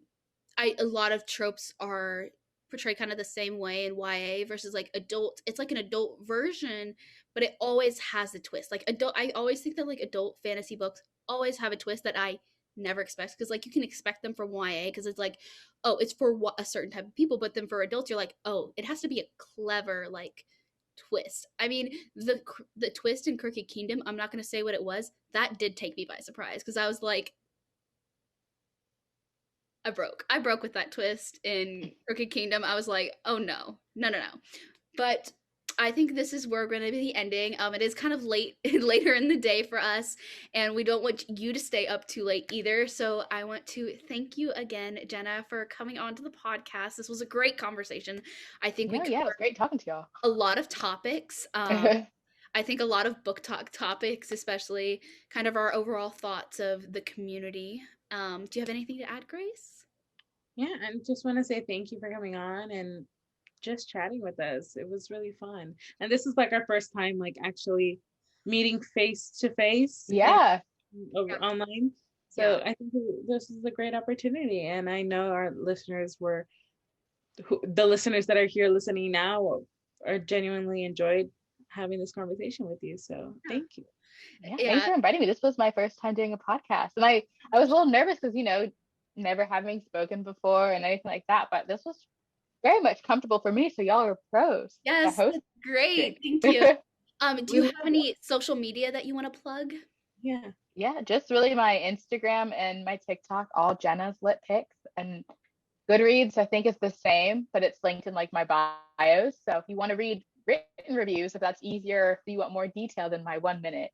I a lot of tropes are portrayed kind of the same way in YA versus like adult. It's like an adult version, but it always has a twist. Like adult, I always think that like adult fantasy books always have a twist that I never expect, because like you can expect them from YA because it's like, oh, it's for a certain type of people, but then for adults you're like, oh, it has to be a clever like twist. I mean, the twist in Crooked Kingdom, I'm not going to say what it was. That did take me by surprise because I was like, I broke with that twist in Crooked Kingdom. I was like, oh no, no, no, no. But I think this is where we're going to be ending. It is kind of late, later in the day for us, and we don't want you to stay up too late either. So I want to thank you again, Jenna, for coming on to the podcast. This was a great conversation. I think we No, yeah, it was covered great talking to y'all. a lot of topics. I think a lot of book talk topics, especially kind of our overall thoughts of the community. Do you have anything to add, Grace? Yeah, I just want to say thank you for coming on and just chatting with us. It was really fun. And this is like our first time like actually meeting face to face and Yeah. over Yep. online. Yeah. So I think this is a great opportunity, and I know our listeners the listeners that are here listening now are genuinely enjoyed having this conversation with you. So thank you. Yeah. Thanks Yeah. for inviting me. This was my first time doing a podcast. And I was a little nervous because, never having spoken before and anything like that. But this was very much comfortable for me. So y'all are pros at Yes, hosting. that's great. Thank you. Do We you love have any social media that you want to plug? Yeah. Yeah, just really my Instagram and my TikTok, all Jenna's Lit Pics. And Goodreads, I think, is the same, but it's linked in like my bios. So if you want to read written reviews, if that's easier, if you want more detail than my 1 minute,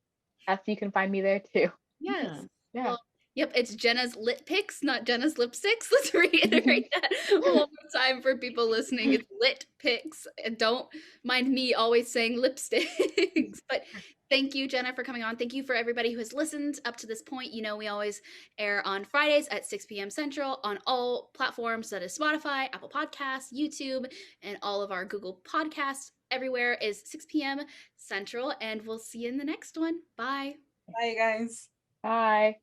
you can find me there too. Yes. Yeah. Yeah. Well, yep, it's Jenna's Lit Picks, not Jenna's Lipsticks. Let's reiterate that one more time for people listening. It's Lit Picks. And don't mind me always saying lipsticks. But thank you, Jenna, for coming on. Thank you for everybody who has listened up to this point. You know, we always air on Fridays at 6 p.m. Central on all platforms. That is Spotify, Apple Podcasts, YouTube, and all of our Google Podcasts. Everywhere is 6 p.m. Central. And we'll see you in the next one. Bye. Bye, guys. Bye.